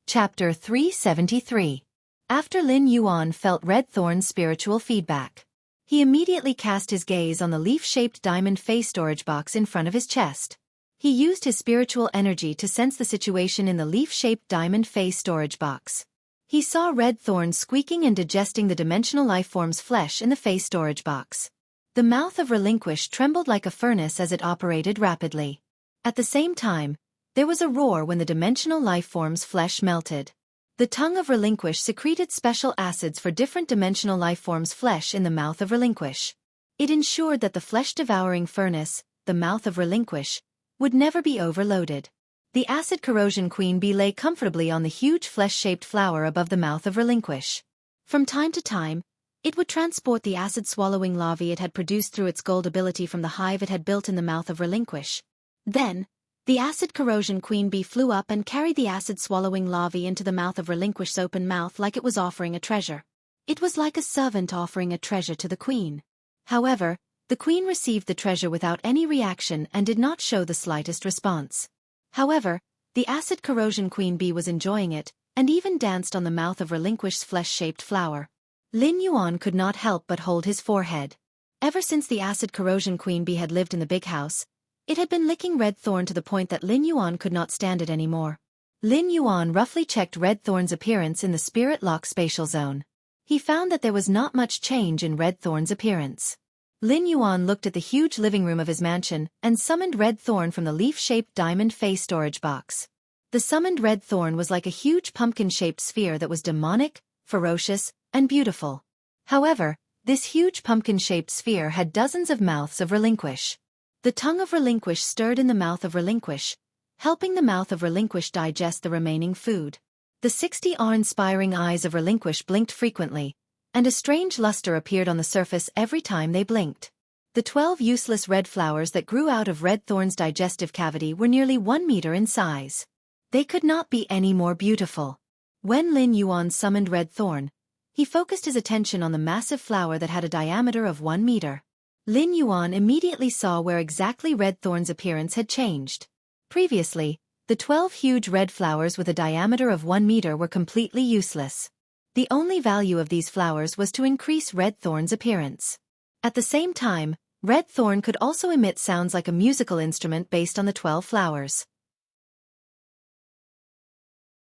Speaker 1: Chapter 373. After Lin Yuan felt Red Thorn's spiritual feedback, he immediately cast his gaze on the leaf-shaped diamond face storage box in front of his chest. He used his spiritual energy to sense the situation in the leaf-shaped diamond face storage box. He saw Red Thorn squeaking and digesting the dimensional lifeform's flesh in the face storage box. The mouth of Relinquish trembled like a furnace as it operated rapidly. At the same time, there was a roar when the dimensional lifeform's flesh melted. The tongue of Relinquish secreted special acids for different dimensional lifeforms' flesh in the mouth of Relinquish. It ensured that the flesh-devouring furnace, the mouth of Relinquish, would never be overloaded. The acid corrosion queen bee lay comfortably on the huge flesh-shaped flower above the mouth of Relinquish. From time to time, it would transport the acid-swallowing larvae it had produced through its gold ability from the hive it had built in the mouth of Relinquish. Then, the acid corrosion queen bee flew up and carried the acid-swallowing larvae into the mouth of Relinquish's open mouth like it was offering a treasure. It was like a servant offering a treasure to the queen. However, the queen received the treasure without any reaction and did not show the slightest response. However, The acid corrosion queen bee was enjoying it, and even danced on the mouth of Relinquish's flesh-shaped flower. Lin Yuan could not help but hold his forehead. Ever since the acid corrosion queen bee had lived in the big house, it had been licking Red Thorn to the point that Lin Yuan could not stand it anymore. Lin Yuan roughly checked Red Thorn's appearance in the spirit lock spatial zone. He found that there was not much change in Red Thorn's appearance. Lin Yuan looked at the huge living room of his mansion and summoned Red Thorn from the leaf-shaped diamond face storage box. The summoned Red Thorn was like a huge pumpkin-shaped sphere that was demonic, ferocious, and beautiful. However, this huge pumpkin-shaped sphere had dozens of mouths of Relinquish. The tongue of Relinquish stirred in the mouth of Relinquish, helping the mouth of Relinquish digest the remaining food. The 60 awe-inspiring eyes of Relinquish blinked frequently, and a strange luster appeared on the surface every time they blinked. The 12 useless red flowers that grew out of Red Thorn's digestive cavity were nearly 1 meter in size. They could not be any more beautiful. When Lin Yuan summoned Red Thorn, he focused his attention on the massive flower that had a diameter of 1 meter. Lin Yuan immediately saw where exactly Red Thorn's appearance had changed. Previously, the 12 huge red flowers with a diameter of 1 meter were completely useless. The only value of these flowers was to increase Red Thorn's appearance. At the same time, Red Thorn could also emit sounds like a musical instrument based on the 12 flowers.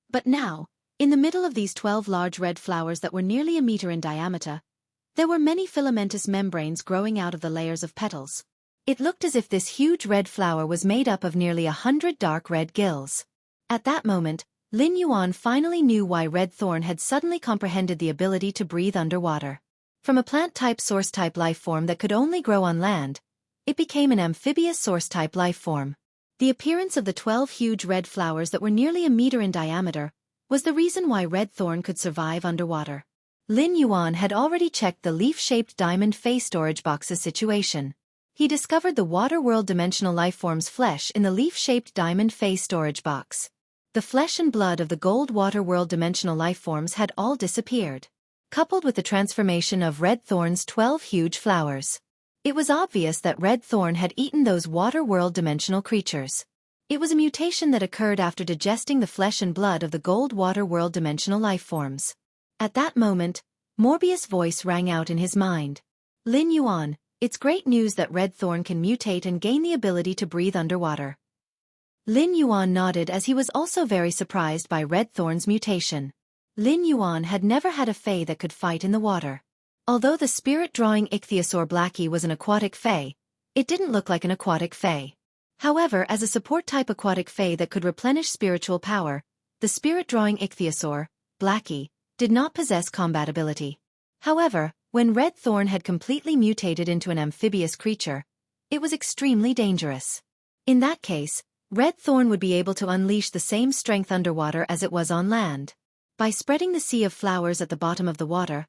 Speaker 1: But now, in the middle of these 12 large red flowers that were nearly 1 meter in diameter, there were many filamentous membranes growing out of the layers of petals. It looked as if this huge red flower was made up of nearly 100 dark red gills. At that moment, Lin Yuan finally knew why Red Thorn had suddenly comprehended the ability to breathe underwater. From a plant-type source-type life form that could only grow on land, it became an amphibious source-type life form. The appearance of the 12 huge red flowers that were nearly 1 meter in diameter was the reason why Red Thorn could survive underwater. Lin Yuan had already checked the leaf-shaped diamond face storage box's situation. He discovered the water world dimensional lifeform's flesh in the leaf-shaped diamond face storage box. The flesh and blood of the gold water world dimensional lifeforms had all disappeared, coupled with the transformation of Red Thorn's 12 huge flowers. It was obvious that Red Thorn had eaten those water world dimensional creatures. It was a mutation that occurred after digesting the flesh and blood of the gold water world dimensional lifeforms. At that moment, Morbius' voice rang out in his mind. Lin Yuan, it's great news that Red Thorn can mutate and gain the ability to breathe underwater. Lin Yuan nodded as he was also very surprised by Red Thorn's mutation. Lin Yuan had never had a fae that could fight in the water. Although the spirit-drawing ichthyosaur Blackie was an aquatic fae, it didn't look like an aquatic fae. However, as a support-type aquatic fae that could replenish spiritual power, the spirit-drawing ichthyosaur, Blackie, did not possess combat ability. However, when Red Thorn had completely mutated into an amphibious creature, it was extremely dangerous. In that case, Red Thorn would be able to unleash the same strength underwater as it was on land. By spreading the sea of flowers at the bottom of the water,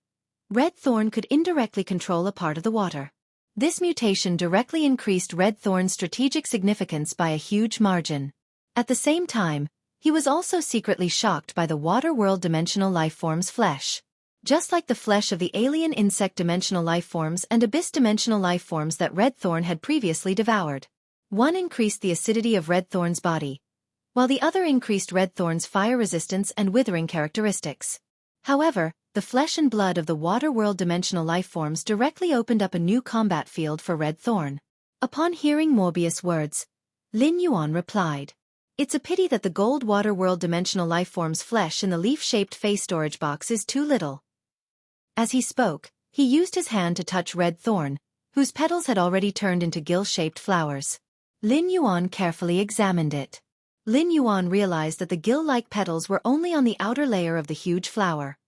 Speaker 1: Red Thorn could indirectly control a part of the water. This mutation directly increased Red Thorn's strategic significance by a huge margin. At the same time, he was also secretly shocked by the water world dimensional lifeform's flesh. Just like the flesh of the alien insect dimensional lifeforms and abyss dimensional lifeforms that Red Thorn had previously devoured. One increased the acidity of Red Thorn's body, while the other increased Red Thorn's fire resistance and withering characteristics. However, the flesh and blood of the water world dimensional lifeforms directly opened up a new combat field for Red Thorn. Upon hearing Morbius' words, Lin Yuan replied, "It's a pity that the gold water world dimensional lifeform's flesh in the leaf-shaped face storage box is too little." As he spoke, he used his hand to touch Red Thorn, whose petals had already turned into gill-shaped flowers. Lin Yuan carefully examined it. Lin Yuan realized that the gill-like petals were only on the outer layer of the huge flower.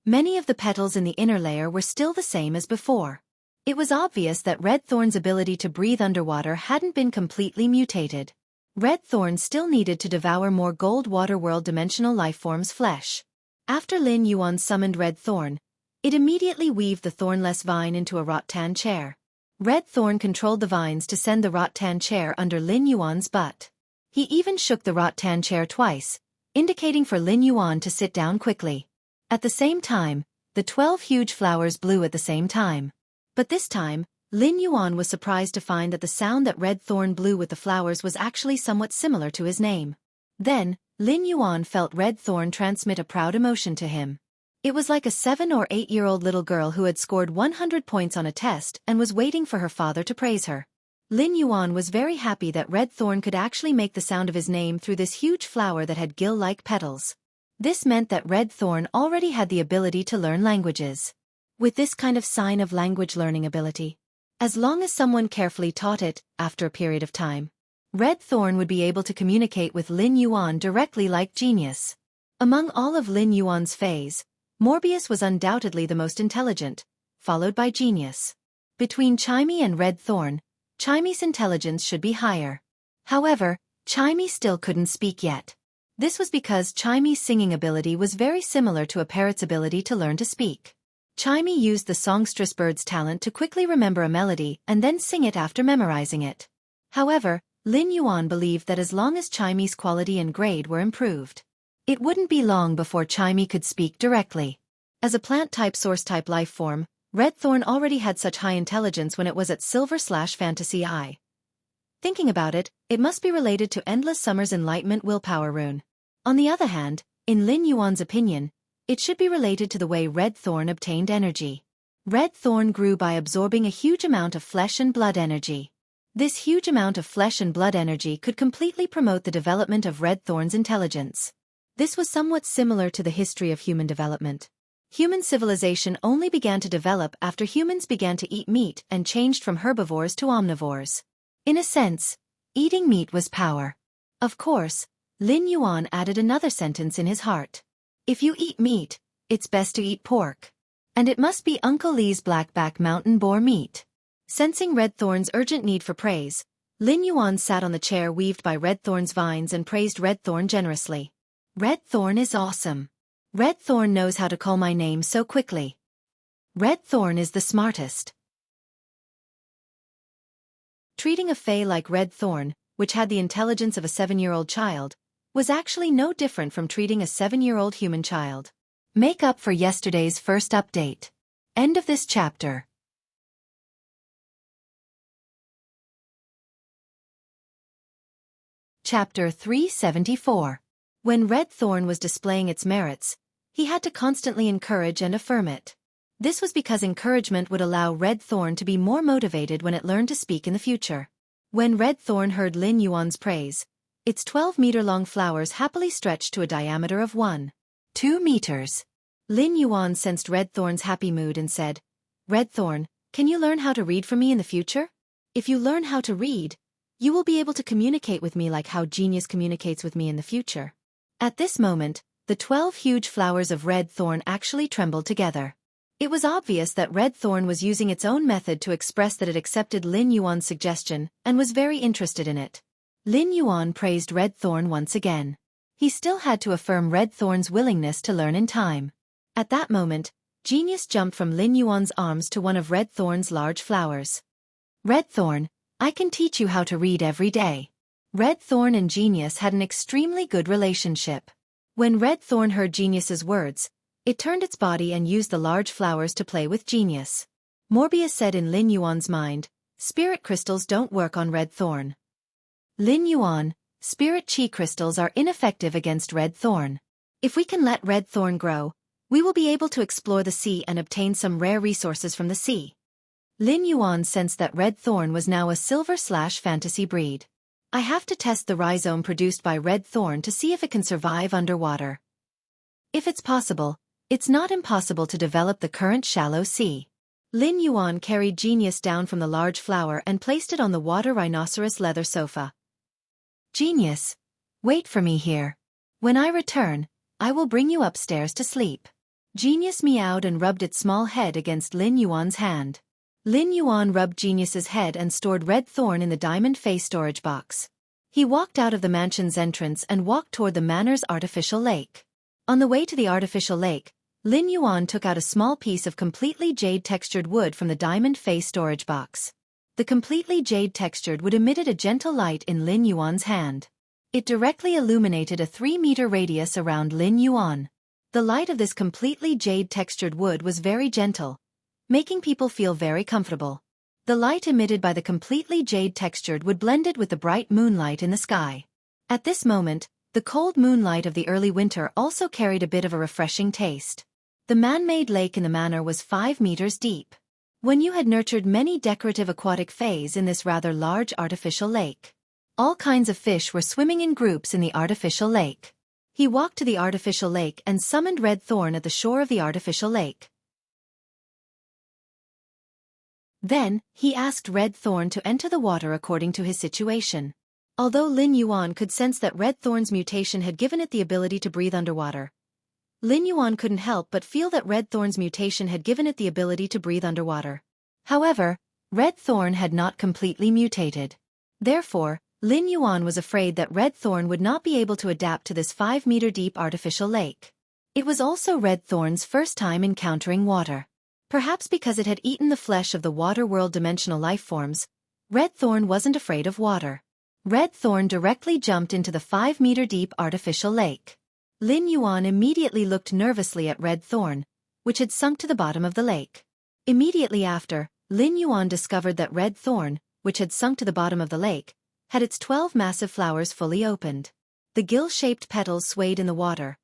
Speaker 1: Many of the petals in the inner layer were still the same as before. It was obvious that Red Thorn's ability to breathe underwater hadn't been completely mutated. Red Thorn still needed to devour more gold water world dimensional lifeforms' flesh. After Lin Yuan summoned Red Thorn, it immediately weaved the thornless vine into a rattan chair. Red Thorn controlled the vines to send the rattan chair under Lin Yuan's butt. He even shook the rattan chair twice, indicating for Lin Yuan to sit down quickly. At the same time, the 12 huge flowers blew at the same time. But this time, Lin Yuan was surprised to find that the sound that Red Thorn blew with the flowers was actually somewhat similar to his name. Then, Lin Yuan felt Red Thorn transmit a proud emotion to him. It was like a 7 or 8-year-old little girl who had scored 100 points on a test and was waiting for her father to praise her. Lin Yuan was very happy that Red Thorn could actually make the sound of his name through this huge flower that had gill-like petals. This meant that Red Thorn already had the ability to learn languages. With this kind of sign of language learning ability, as long as someone carefully taught it, after a period of time, Red Thorn would be able to communicate with Lin Yuan directly like genius. Among all of Lin Yuan's fays, Morbius was undoubtedly the most intelligent, followed by Genius. Between Chimey and Red Thorn, Chimey's intelligence should be higher. However, Chimey still couldn't speak yet. This was because Chimey's singing ability was very similar to a parrot's ability to learn to speak. Chimey used the songstress bird's talent to quickly remember a melody and then sing it after memorizing it. However, Lin Yuan believed that as long as Chimey's quality and grade were improved, it wouldn't be long before Chimey could speak directly. As a plant-type source-type life form, Red Thorn already had such high intelligence when it was at Silver/Fantasy I. Thinking about it, it must be related to Endless Summer's Enlightenment Willpower Rune. On the other hand, in Lin Yuan's opinion, it should be related to the way Red Thorn obtained energy. Red Thorn grew by absorbing a huge amount of flesh and blood energy. This huge amount of flesh and blood energy could completely promote the development of Red Thorn's intelligence. This was somewhat similar to the history of human development. Human civilization only began to develop after humans began to eat meat and changed from herbivores to omnivores. In a sense, eating meat was power. Of course, Lin Yuan added another sentence in his heart. If you eat meat, it's best to eat pork. And it must be Uncle Lee's blackback mountain boar meat. Sensing Red Thorn's urgent need for praise, Lin Yuan sat on the chair weaved by Red Thorn's vines and praised Red Thorn generously. Red Thorn is awesome. Red Thorn knows how to call my name so quickly. Red Thorn is the smartest. Treating a fae like Red Thorn, which had the intelligence of a 7-year-old child, was actually no different from treating a 7-year-old human child. Make up for yesterday's first update. End of this chapter. Chapter 374. When Red Thorn was displaying its merits, he had to constantly encourage and affirm it. This was because encouragement would allow Red Thorn to be more motivated when it learned to speak in the future. When Red Thorn heard Lin Yuan's praise, its 12-meter-long flowers happily stretched to a diameter of 1.2 meters. Lin Yuan sensed Red Thorn's happy mood and said, Red Thorn, can you learn how to read for me in the future? If you learn how to read, you will be able to communicate with me like how Genius communicates with me in the future. At this moment, the 12 huge flowers of Red Thorn actually trembled together. It was obvious that Red Thorn was using its own method to express that it accepted Lin Yuan's suggestion and was very interested in it. Lin Yuan praised Red Thorn once again. He still had to affirm Red Thorn's willingness to learn in time. At that moment, Genius jumped from Lin Yuan's arms to one of Red Thorn's large flowers. Red Thorn, I can teach you how to read every day. Red Thorn and Genius had an extremely good relationship. When Red Thorn heard Genius's words, it turned its body and used the large flowers to play with Genius. Morbius said in Lin Yuan's mind, Spirit crystals don't work on Red Thorn. Lin Yuan, Spirit Chi crystals are ineffective against Red Thorn. If we can let Red Thorn grow, we will be able to explore the sea and obtain some rare resources from the sea. Lin Yuan sensed that Red Thorn was now a Silver/Fantasy breed. I have to test the rhizome produced by Red Thorn to see if it can survive underwater. If it's possible, it's not impossible to develop the current shallow sea. Lin Yuan carried Genius down from the large flower and placed it on the water rhinoceros leather sofa. Genius, wait for me here. When I return, I will bring you upstairs to sleep. Genius meowed and rubbed its small head against Lin Yuan's hand. Lin Yuan rubbed Genius's head and stored Red Thorn in the diamond face storage box. He walked out of the mansion's entrance and walked toward the manor's artificial lake. On the way to the artificial lake, Lin Yuan took out a small piece of completely jade-textured wood from the diamond face storage box. The completely jade-textured wood emitted a gentle light in Lin Yuan's hand. It directly illuminated a 3-meter radius around Lin Yuan. The light of this completely jade-textured wood was very gentle, making people feel very comfortable. The light emitted by the completely jade-textured wood blended with the bright moonlight in the sky. At this moment, the cold moonlight of the early winter also carried a bit of a refreshing taste. The man-made lake in the manor was 5 meters deep. When you had nurtured many decorative aquatic fays in this rather large artificial lake. All kinds of fish were swimming in groups in the artificial lake. He walked to the artificial lake and summoned Red Thorn at the shore of the artificial lake. Then, he asked Red Thorn to enter the water according to his situation. Although Lin Yuan could sense that Red Thorn's mutation had given it the ability to breathe underwater, Lin Yuan couldn't help but feel that Red Thorn's mutation had given it the ability to breathe underwater. However, Red Thorn had not completely mutated. Therefore, Lin Yuan was afraid that Red Thorn would not be able to adapt to this 5-meter-deep artificial lake. It was also Red Thorn's first time encountering water. Perhaps because it had eaten the flesh of the water world dimensional life forms, Red Thorn wasn't afraid of water. Red Thorn directly jumped into the 5-meter-deep artificial lake. Lin Yuan immediately looked nervously at Red Thorn, which had sunk to the bottom of the lake. Immediately after, Lin Yuan discovered that Red Thorn, which had sunk to the bottom of the lake, had its 12 massive flowers fully opened. The gill-shaped petals swayed in the water,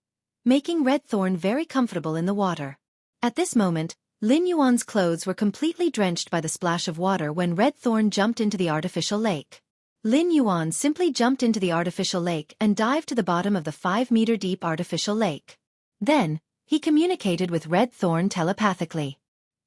Speaker 1: making Red Thorn very comfortable in the water. At this moment, Lin Yuan's clothes were completely drenched by the splash of water when Red Thorn jumped into the artificial lake. Lin Yuan simply jumped into the artificial lake and dived to the bottom of the 5-meter-deep artificial lake. Then, he communicated with Red Thorn telepathically.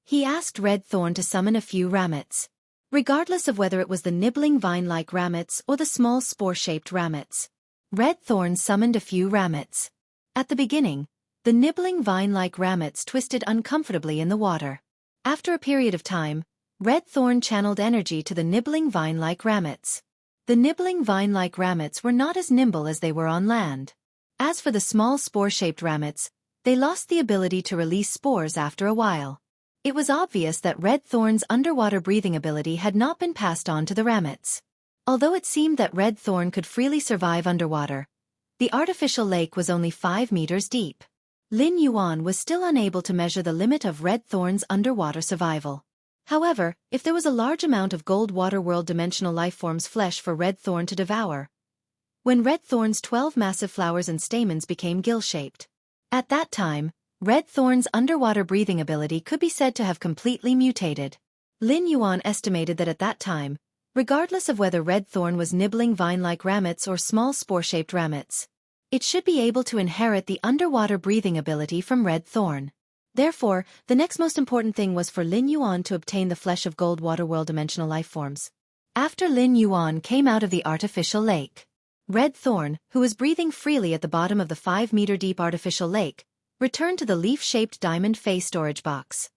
Speaker 1: He asked Red Thorn to summon a few ramets. Regardless of whether it was the nibbling vine-like ramets or the small spore-shaped ramets, Red Thorn summoned a few ramets. At the beginning, the nibbling vine-like ramets twisted uncomfortably in the water. After a period of time, Red Thorn channeled energy to the nibbling vine-like ramets. The nibbling vine-like ramets were not as nimble as they were on land. As for the small spore-shaped ramets, they lost the ability to release spores after a while. It was obvious that Red Thorn's underwater breathing ability had not been passed on to the ramets. Although it seemed that Red Thorn could freely survive underwater, the artificial lake was only 5 meters deep. Lin Yuan was still unable to measure the limit of Red Thorn's underwater survival. However, if there was a large amount of gold water world dimensional lifeforms flesh for Red Thorn to devour, when Red Thorn's 12 massive flowers and stamens became gill-shaped. At that time, Red Thorn's underwater breathing ability could be said to have completely mutated. Lin Yuan estimated that at that time, regardless of whether Red Thorn was nibbling vine-like ramets or small spore-shaped ramets, it should be able to inherit the underwater breathing ability from Red Thorn. Therefore, the next most important thing was for Lin Yuan to obtain the flesh of gold water world dimensional lifeforms. After Lin Yuan came out of the artificial lake, Red Thorn, who was breathing freely at the bottom of the 5-meter-deep artificial lake, returned to the leaf-shaped diamond face storage box.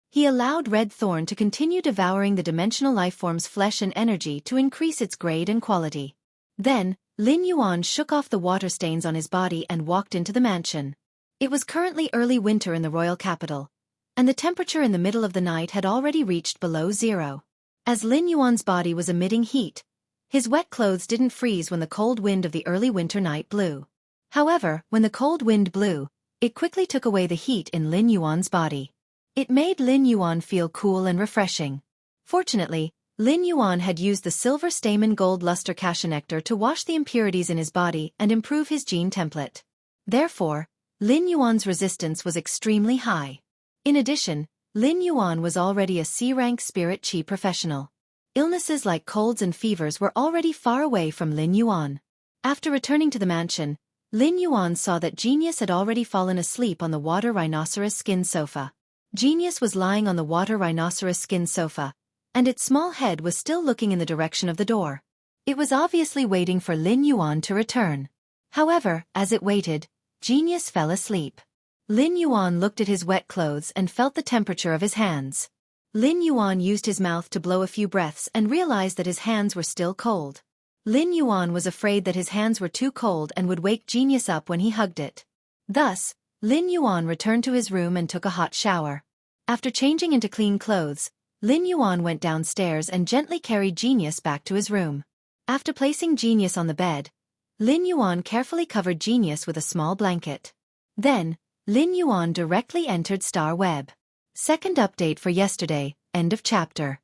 Speaker 1: He allowed Red Thorn to continue devouring the dimensional lifeform's flesh and energy to increase its grade and quality. Then, Lin Yuan shook off the water stains on his body and walked into the mansion. It was currently early winter in the royal capital, and the temperature in the middle of the night had already reached below zero. As Lin Yuan's body was emitting heat, his wet clothes didn't freeze when the cold wind of the early winter night blew. However, when the cold wind blew, it quickly took away the heat in Lin Yuan's body. It made Lin Yuan feel cool and refreshing. Fortunately, Lin Yuan had used the silver stamen gold luster cassia nectar to wash the impurities in his body and improve his gene template. Therefore, Lin Yuan's resistance was extremely high. In addition, Lin Yuan was already a C-rank spirit chi professional. Illnesses like colds and fevers were already far away from Lin Yuan. After returning to the mansion, Lin Yuan saw that Genius had already fallen asleep on the water rhinoceros skin sofa. Genius was lying on the water rhinoceros skin sofa, and its small head was still looking in the direction of the door. It was obviously waiting for Lin Yuan to return. However, as it waited, Genius fell asleep. Lin Yuan looked at his wet clothes and felt the temperature of his hands. Lin Yuan used his mouth to blow a few breaths and realized that his hands were still cold. Lin Yuan was afraid that his hands were too cold and would wake Genius up when he hugged it. Thus, Lin Yuan returned to his room and took a hot shower. After changing into clean clothes, Lin Yuan went downstairs and gently carried Genius back to his room. After placing Genius on the bed, Lin Yuan carefully covered Genius with a small blanket. Then, Lin Yuan directly entered Star Web. Second update for yesterday, end of chapter.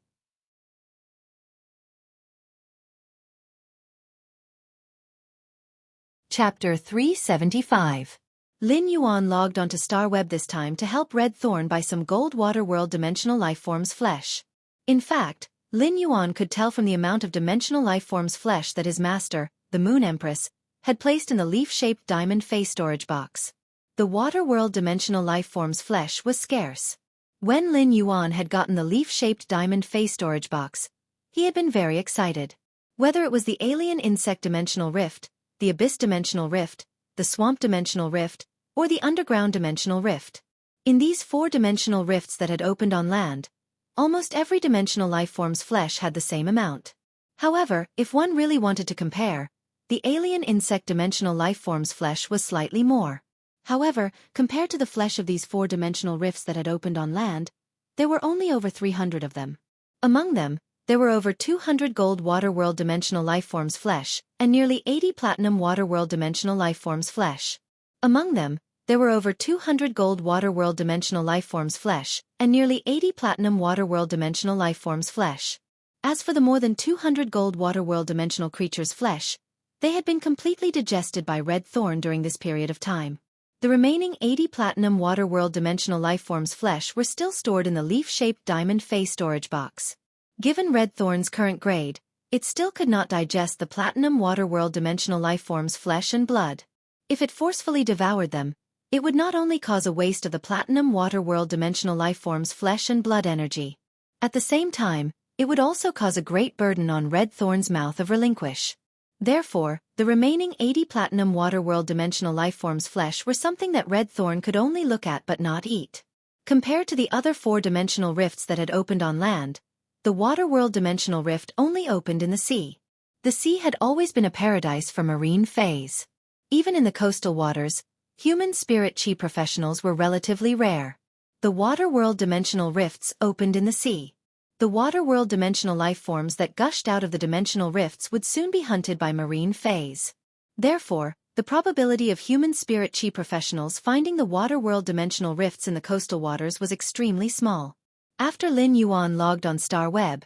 Speaker 1: Chapter 375. Lin Yuan logged onto Starweb this time to help Red Thorn buy some gold water world dimensional lifeforms flesh. In fact, Lin Yuan could tell from the amount of dimensional lifeforms flesh that his master, the Moon Empress, had placed in the leaf-shaped diamond face storage box. The water world dimensional lifeforms flesh was scarce. When Lin Yuan had gotten the leaf-shaped diamond face storage box, he had been very excited. Whether it was the alien insect dimensional rift, the abyss dimensional rift, the swamp dimensional rift, or the underground dimensional rift. In these 4-dimensional rifts that had opened on land, almost every dimensional lifeform's flesh had the same amount. However, if one really wanted to compare, the alien insect dimensional lifeform's flesh was slightly more. However, compared to the flesh of these 4-dimensional rifts that had opened on land, there were only over 300 of them. Among them, there were over 200 gold water world dimensional lifeforms flesh, and nearly 80 platinum water world dimensional lifeforms flesh. Among them, there were over 200 gold water world dimensional lifeforms flesh, and nearly 80 platinum water world dimensional lifeforms flesh. As for the more than 200 gold water world dimensional creatures' flesh, they had been completely digested by Red Thorn during this period of time. The remaining 80 platinum water world dimensional lifeforms flesh were still stored in the leaf-shaped diamond face storage box. Given Red Thorn's current grade, it still could not digest the platinum water world dimensional lifeforms flesh and blood. If it forcefully devoured them, it would not only cause a waste of the platinum water world dimensional lifeforms flesh and blood energy. At the same time, it would also cause a great burden on Red Thorn's mouth of relinquish. Therefore, the remaining 80 platinum water world dimensional lifeforms flesh were something that Red Thorn could only look at but not eat. Compared to the other 4-dimensional rifts that had opened on land, the water world dimensional rift only opened in the sea. The sea had always been a paradise for marine fays. Even in the coastal waters, human spirit chi professionals were relatively rare. The water world dimensional rifts opened in the sea. The water world dimensional lifeforms that gushed out of the dimensional rifts would soon be hunted by marine fays. Therefore, the probability of human spirit chi professionals finding the water world dimensional rifts in the coastal waters was extremely small. After Lin Yuan logged on Starweb,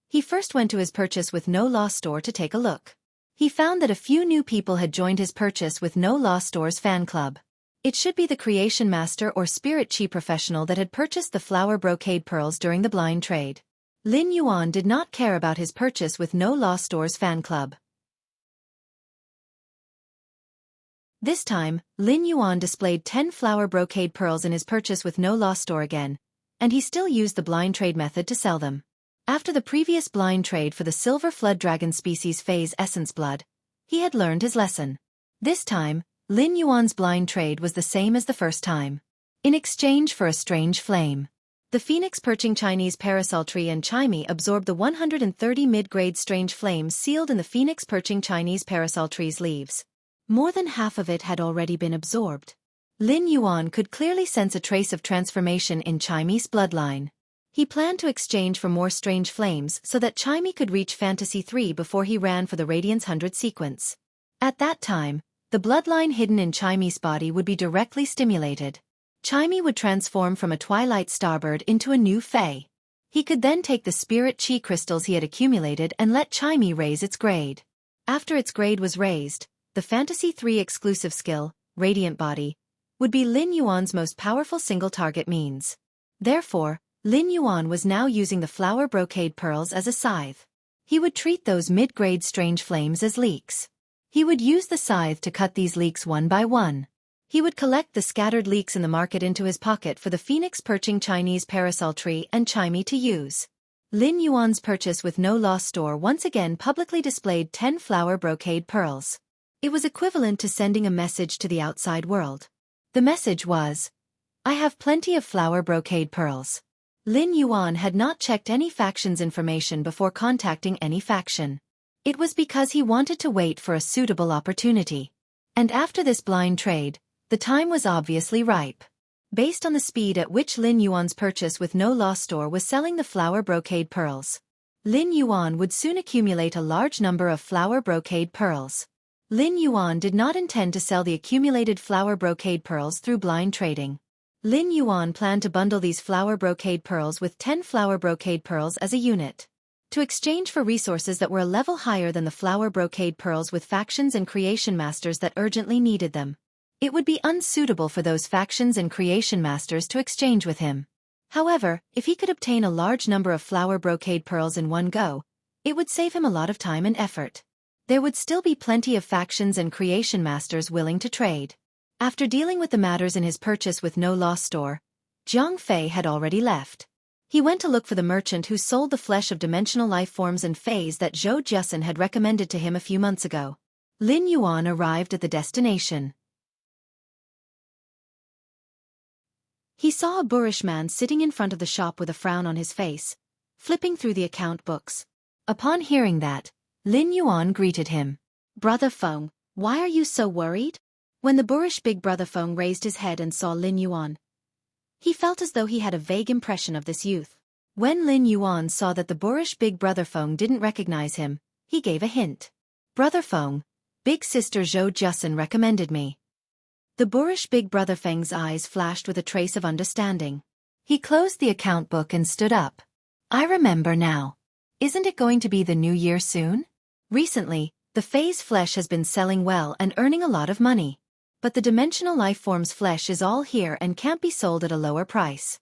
Speaker 1: he first went to his Purchase with No Loss store to take a look. He found that a few new people had joined his Purchase with No Loss store's fan club. It should be the creation master or spirit chi professional that had purchased the flower brocade pearls during the blind trade. Lin Yuan did not care about his Purchase with No Loss store's fan club. This time, Lin Yuan displayed 10 flower brocade pearls in his Purchase with No Loss store again, and he still used the blind trade method to sell them. After the previous blind trade for the silver flood dragon species phase essence blood, he had learned his lesson. This time, Lin Yuan's blind trade was the same as the first time. In exchange for a strange flame, the phoenix perching Chinese parasol tree and Chimey absorbed the 130 mid-grade strange flames sealed in the phoenix perching Chinese parasol tree's leaves. More than half of it had already been absorbed. Lin Yuan could clearly sense a trace of transformation in Chimey's bloodline. He planned to exchange for more strange flames so that Chimey could reach Fantasy 3 before he ran for the Radiance 100 sequence. At that time, the bloodline hidden in Chimey's body would be directly stimulated. Chimey would transform from a Twilight Starbird into a new Fae. He could then take the spirit chi crystals he had accumulated and let Chimey raise its grade. After its grade was raised, the Fantasy 3 exclusive skill, Radiant Body, would be Lin Yuan's most powerful single-target means. Therefore, Lin Yuan was now using the flower brocade pearls as a scythe. He would treat those mid-grade strange flames as leeks. He would use the scythe to cut these leeks one by one. He would collect the scattered leeks in the market into his pocket for the phoenix perching Chinese parasol tree and Chimey to use. Lin Yuan's Purchase with No Loss store once again publicly displayed 10 flower brocade pearls. It was equivalent to sending a message to the outside world. The message was, "I have plenty of flower brocade pearls." Lin Yuan had not checked any faction's information before contacting any faction. It was because he wanted to wait for a suitable opportunity. And after this blind trade, the time was obviously ripe. Based on the speed at which Lin Yuan's Purchase with No Loss store was selling the flower brocade pearls, Lin Yuan would soon accumulate a large number of flower brocade pearls. Lin Yuan did not intend to sell the accumulated flower brocade pearls through blind trading. Lin Yuan planned to bundle these flower brocade pearls with 10 flower brocade pearls as a unit, to exchange for resources that were a level higher than the flower brocade pearls with factions and creation masters that urgently needed them. It would be unsuitable for those factions and creation masters to exchange with him. However, if he could obtain a large number of flower brocade pearls in one go, it would save him a lot of time and effort. There would still be plenty of factions and creation masters willing to trade. After dealing with the matters in his purchase with no loss store, Jiang Fei had already left. He went to look for the merchant who sold the flesh of dimensional life forms and phase that Zhou Jusin had recommended to him a few months ago. Lin Yuan arrived at the destination. He saw a boorish man sitting in front of the shop with a frown on his face, flipping through the account books. Upon hearing that, Lin Yuan greeted him. "Brother Feng, why are you so worried?" When the boorish big brother Feng raised his head and saw Lin Yuan, he felt as though he had a vague impression of this youth. When Lin Yuan saw that the boorish big brother Feng didn't recognize him, he gave a hint. "Brother Feng, big sister Zhou Jusin recommended me." The boorish big brother Feng's eyes flashed with a trace of understanding. He closed the account book and stood up. "I remember now. Isn't it going to be the new year soon? Recently, the phase flesh has been selling well and earning a lot of money. But the dimensional life form's flesh is all here and can't be sold at a lower price."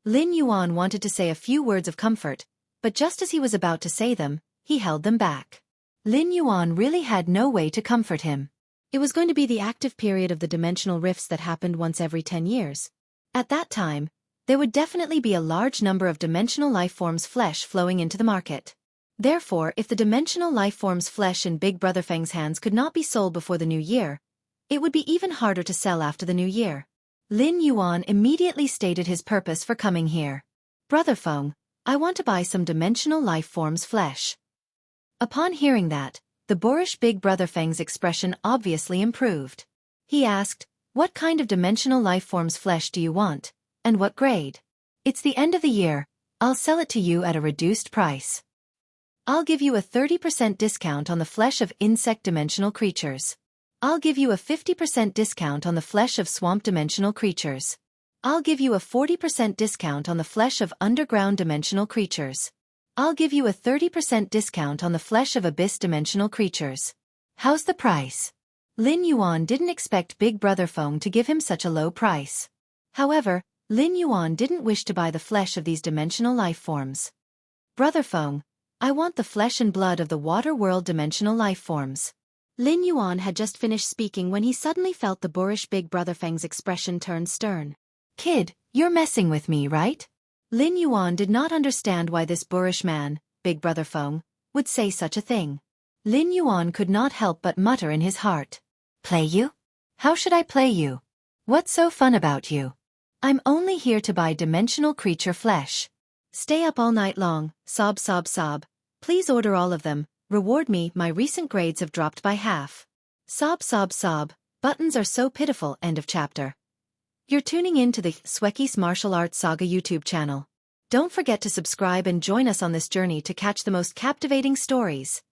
Speaker 1: Lin Yuan wanted to say a few words of comfort, but just as he was about to say them, he held them back. Lin Yuan really had no way to comfort him. It was going to be the active period of the dimensional rifts that happened once every 10 years. At that time, there would definitely be a large number of dimensional life forms' flesh flowing into the market. Therefore, if the dimensional life form's flesh in Big Brother Feng's hands could not be sold before the new year, it would be even harder to sell after the new year. Lin Yuan immediately stated his purpose for coming here. "Brother Feng, I want to buy some dimensional life form's flesh." Upon hearing that, the boorish big brother Feng's expression obviously improved. He asked, "What kind of dimensional life form's flesh do you want, and what grade?" "It's the end of the year, I'll sell it to you at a reduced price. I'll give you a 30% discount on the flesh of insect dimensional creatures. I'll give you a 50% discount on the flesh of swamp dimensional creatures. I'll give you a 40% discount on the flesh of underground dimensional creatures. I'll give you a 30% discount on the flesh of abyss dimensional creatures. How's the price?" Lin Yuan didn't expect Big Brother Feng to give him such a low price. However, Lin Yuan didn't wish to buy the flesh of these dimensional life forms. "Brother Feng, I want the flesh and blood of the water world dimensional life forms." Lin Yuan had just finished speaking when he suddenly felt the boorish Big Brother Feng's expression turn stern. "Kid, you're messing with me, right?" Lin Yuan did not understand why this boorish man, Big Brother Feng, would say such a thing. Lin Yuan could not help but mutter in his heart. "Play you? How should I play you? What's so fun about you? I'm only here to buy dimensional creature flesh. Stay up all night long, sob sob sob. Please order all of them. Reward me, my recent grades have dropped by half. Sob sob sob, buttons are so pitiful." End of chapter. You're tuning in to the Xueqi's Martial Arts Saga YouTube channel. Don't forget to subscribe and join us on this journey to catch the most captivating stories.